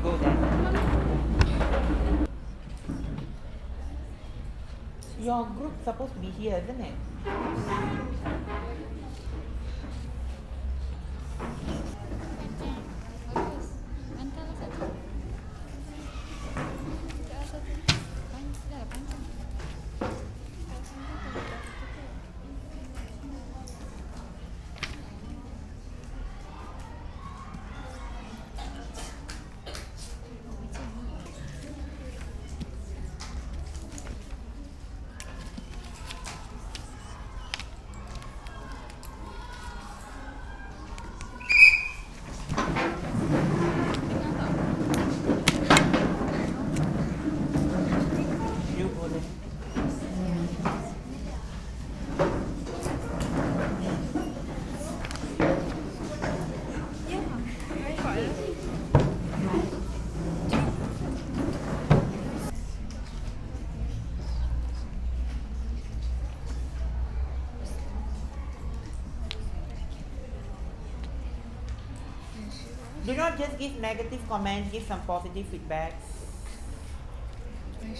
Go there. Your group's supposed to be here, isn't it? You go there. Do not just give negative comments, give some positive feedbacks. Okay.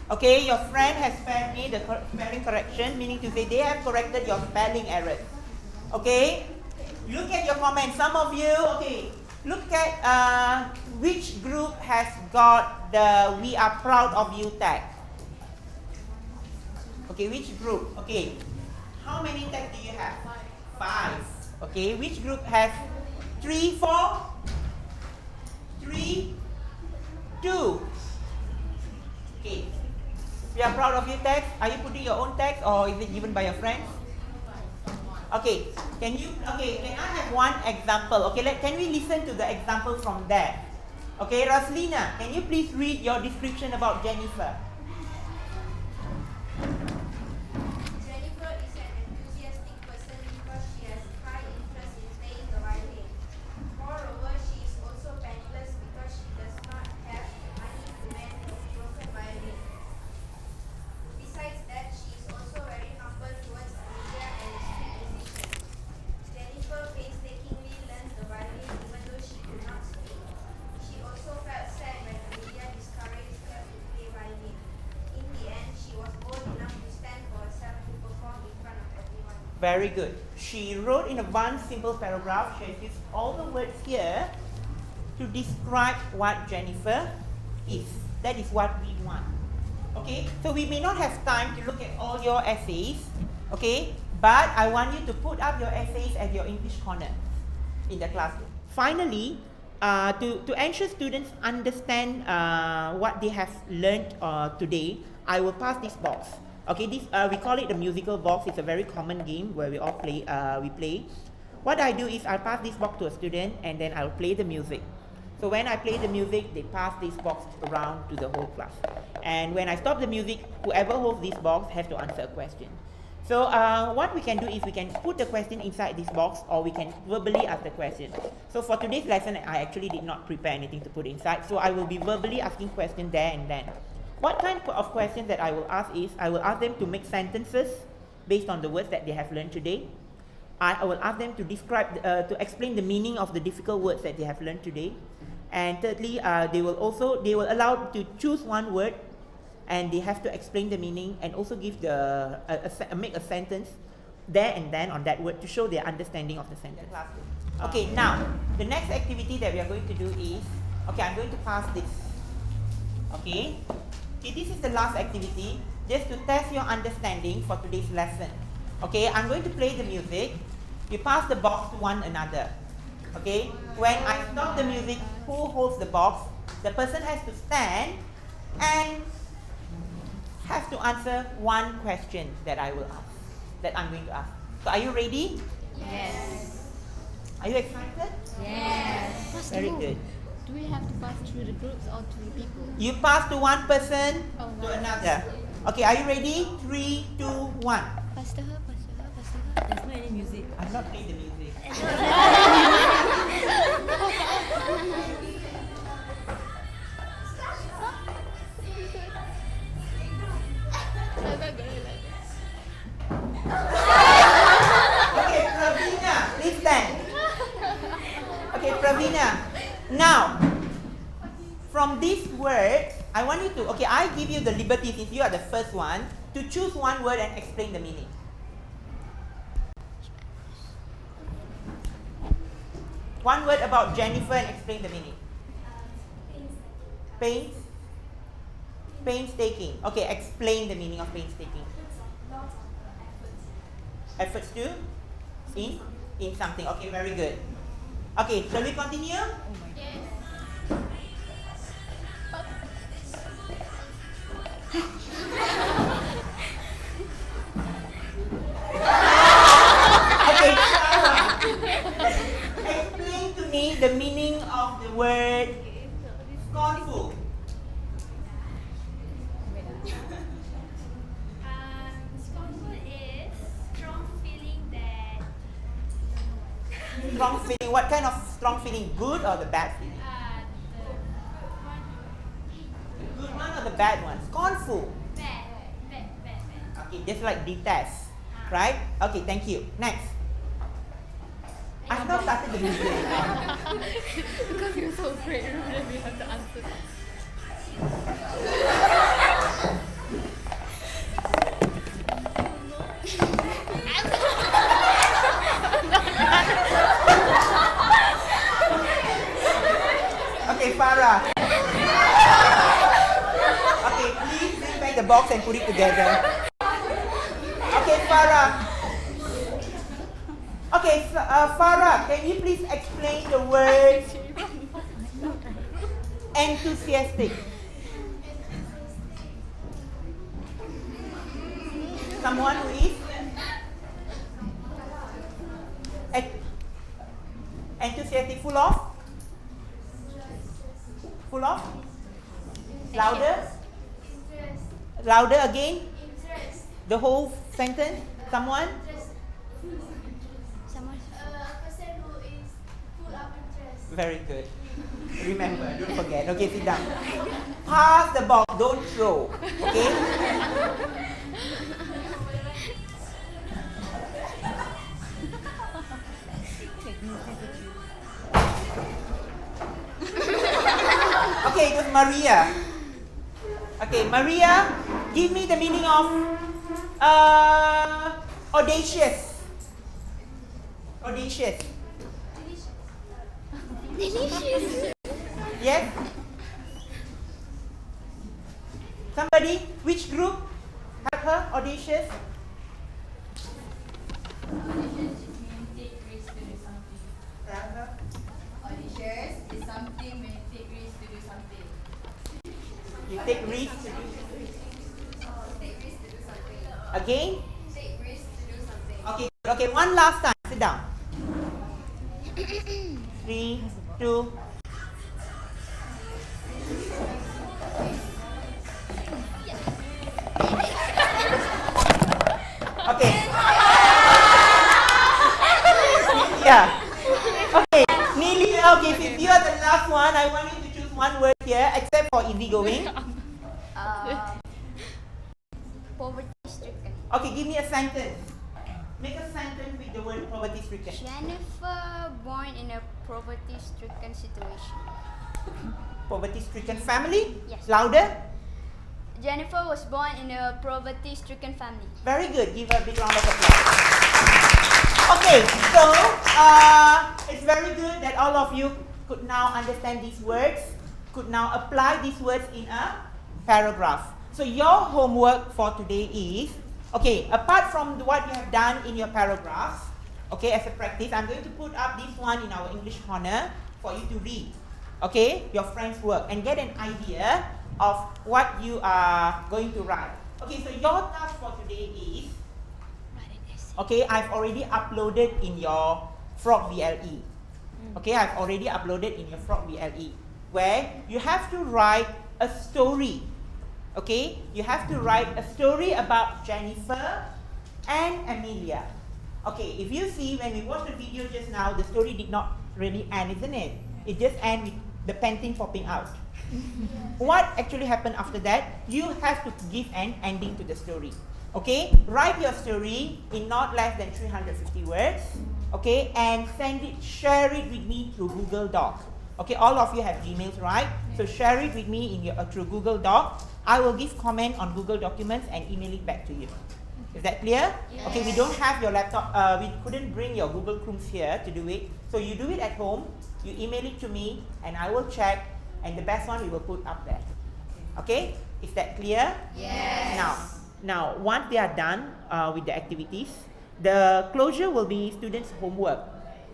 Okay, your friend has made the spelling correction, meaning to say they have corrected your spelling errors. Okay? Look at your comments. Some of you, okay, look at which group has got the "We are proud of you" tag. Okay, which group? Okay, how many tags do you have? 5. Okay, which group has 3, 4, 3, 2? Okay, we are proud of you tags. Are you putting your own tags or is it given by your friends? Okay, can I have one example? Okay, can we listen to the example from there? Okay, Roslina, can you please read your description about Jennifer? Jennifer is an enthusiastic person because she has high interest in playing the violin. Moreover, she is also passionate Very good. She wrote in a one simple paragraph. She has used all the words here to describe what Jennifer is. That is what we want. Okay, so we may not have time to look at all your essays, okay, but I want you to put up your essays at your English corner in the classroom. Finally, to ensure students understand what they have learned today, I will pass this box. Okay, this we call it the musical box. It's a very common game where we all play. What I do is I pass this box to a student and then I'll play the music. So when I play the music, they pass this box around to the whole class. And when I stop the music, whoever holds this box has to answer a question. So what we can do is we can put the question inside this box, or we can verbally ask the question. So for today's lesson, I actually did not prepare anything to put inside. So I will be verbally asking questions there and then. What kind of questions that I will ask is, I will ask them to make sentences based on the words that they have learned today. I will ask them to describe, to explain the meaning of the difficult words that they have learned today. And thirdly, they will allow to choose one word, and they have to explain the meaning and also give make a sentence there and then on that word to show their understanding of the sentence. Okay, now the next activity that we are going to do is, okay, I'm going to pass this. Okay, this is the last activity, just to test your understanding for today's lesson. Okay, I'm going to play the music. You pass the box to one another. Okay, when I stop the music, who holds the box? The person has to stand and has to answer one question that I will ask, that I'm going to ask. So are you ready? Yes. Are you excited? Yes. Very good. Do we have to pass through the groups or to the people? You pass to one person to nice. another. Okay, are you ready? 3, 2, 1. Pass to her, pass to her, pass to her. There's no any music. I'm not playing the music. Okay, Pravina, please stand. Okay, Pravina. Now, from this word, I want you to, okay, I give you the liberty, since you are the first one, to choose one word and explain the meaning. One word about Jennifer and explain the meaning. Painstaking. Okay, explain the meaning of painstaking. Efforts to? In something. Okay, very good. Okay, shall we continue? Okay, explain to me the meaning of the word scornful. Scornful is strong feeling that Strong feeling. What kind of strong feeling? Good or the bad feeling? The good one or the bad one? Scornful. bad. Okay, just like detest. Right? Okay, thank you. Next. I've not started the music. Because you're so afraid, then we have to answer. Okay, Farah. Okay, please bring back the box and put it together. Okay, Farah. Okay, Farah, can you please explain the word enthusiastic? Someone who is enthusiastic, full of? Full of? Louder? Louder again? The whole sentence? Someone? Someone. Person who is full of interest. Very good. Remember, don't forget. Okay, sit down. Pass the ball, don't throw. Okay? Okay, it was Maria. Okay, Maria, give me the meaning of audacious. Audacious. Delicious. Yes? Somebody? Which group? Help her? Audacious? Audacious means take risks to do something. Audacious is something when you take risks to do something. You take risks. Take risks to do something. Again? Take risks to do something. Okay, okay, one last time. Sit down. 3, 2. Okay. Yeah. Okay, Neely, okay, since you are the last one, I want you to choose one word here, except for easygoing. Poverty stricken. Okay, give me a sentence. Make a sentence with the word poverty stricken. Jennifer born in a poverty stricken situation. Poverty stricken family? Yes. Louder? Jennifer was born in a poverty stricken family. Very good. Give her a big round of applause. Okay, so it's very good that all of you could now understand these words, could now apply these words in a paragraph. So your homework for today is, okay, apart from what you have done in your paragraphs, okay, as a practice, I'm going to put up this one in our English corner for you to read, okay, your friend's work and get an idea of what you are going to write. Okay, so your task for today is, okay, I've already uploaded in your Frog VLE. Okay, I've already uploaded in your Frog VLE, where you have to write a story. Okay, you have to write a story about Jennifer and Amelia. Okay, if you see when we watched the video just now, the story did not really end, isn't it? It just ends with the panting popping out. What actually happened after that? You have to give an ending to the story. Okay, write your story in not less than 350 words. Okay, and share it with me through Google Doc. Okay, all of you have Gmails, right? So share it with me in through Google Doc. I will give comment on Google Documents and email it back to you. Is that clear? Yes. Okay, we don't have your laptop. We couldn't bring your Google Chrome here to do it. So you do it at home. You email it to me, and I will check. And the best one we will put up there. Okay? Is that clear? Yes. Now, once they are done with the activities, the closure will be students' homework.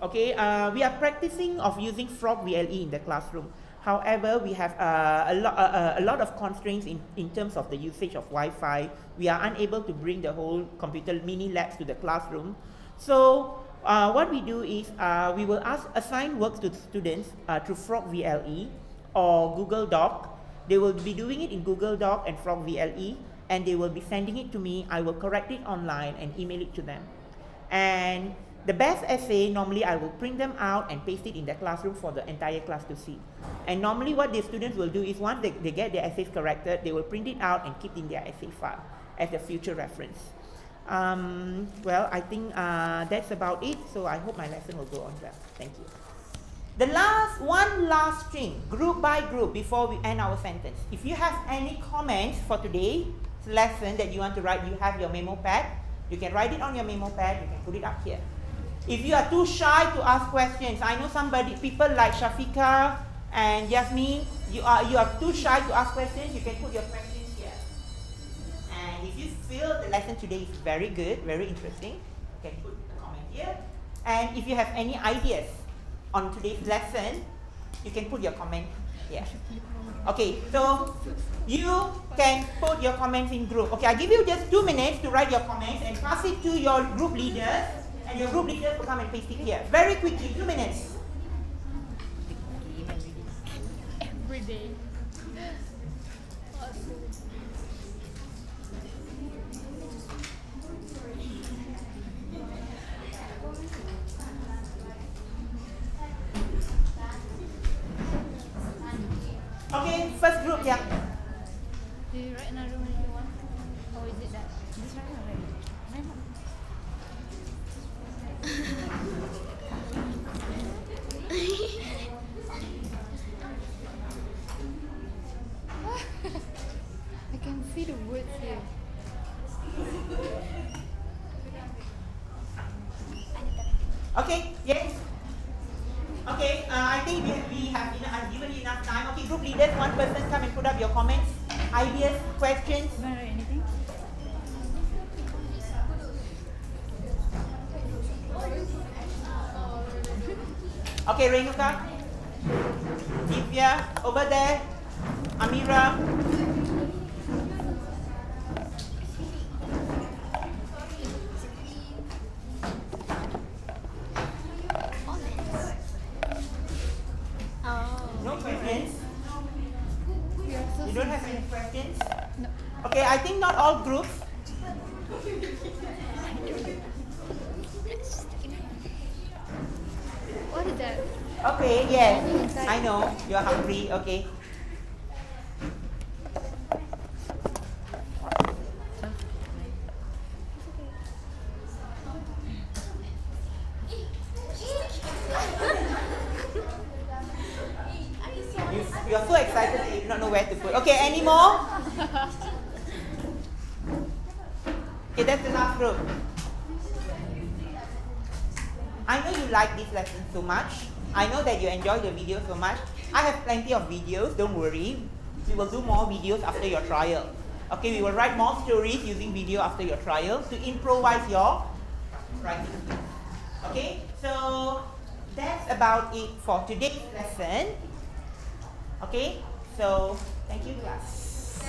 Okay? We are practicing of using Frog VLE in the classroom. However, we have a lot of constraints in terms of the usage of Wi-Fi. We are unable to bring the whole computer mini labs to the classroom. So, what we do is we will assign work to students through Frog VLE or Google Doc. They will be doing it in Google Doc and Frog VLE, and they will be sending it to me. I will correct it online and email it to them. And the best essay, normally I will print them out and paste it in the classroom for the entire class to see. And normally what the students will do is once they get their essays corrected, they will print it out and keep in their essay file as a future reference. Well, I think that's about it. So I hope my lesson will go on well. Thank you. The one last thing, group by group, before we end our sentence. If you have any comments for today's lesson that you want to write, you have your memo pad. You can write it on your memo pad. You can put it up here. If you are too shy to ask questions, I know people like Shafika and Yasmin, you are too shy to ask questions, you can put your questions here. And if you feel the lesson today is very good, very interesting, you can put a comment here. And if you have any ideas on today's lesson, you can put your comment here. Okay, so you can put your comments in group. Okay, I give you just 2 minutes to write your comments and pass it to your group leaders, and your group leaders will come and paste it here. Very quickly, 2 minutes. Every day. Okay, first group, yeah. Do you write another one if you want? Or is it that? This right already. I can see the words here. Okay, yes. Okay, I think I've given you enough time. Okay, group leaders, one person come and put up your comments, ideas, questions. You want to write anything? Okay, Renuka, Divya, over there, Amira. No questions? You don't have any questions? No. Okay, I think not all groups. What is that? Okay, yes, I know, you're hungry, okay. You're so excited that you do not know where to put. Okay, any more? Okay, that's the last group. I know you like this lesson so much. I know that you enjoy the video so much. I have plenty of videos, don't worry. We will do more videos after your trial. Okay, we will write more stories using video after your trial to improvise your writing skills. Okay, so that's about it for today's lesson. Okay, so thank you, class.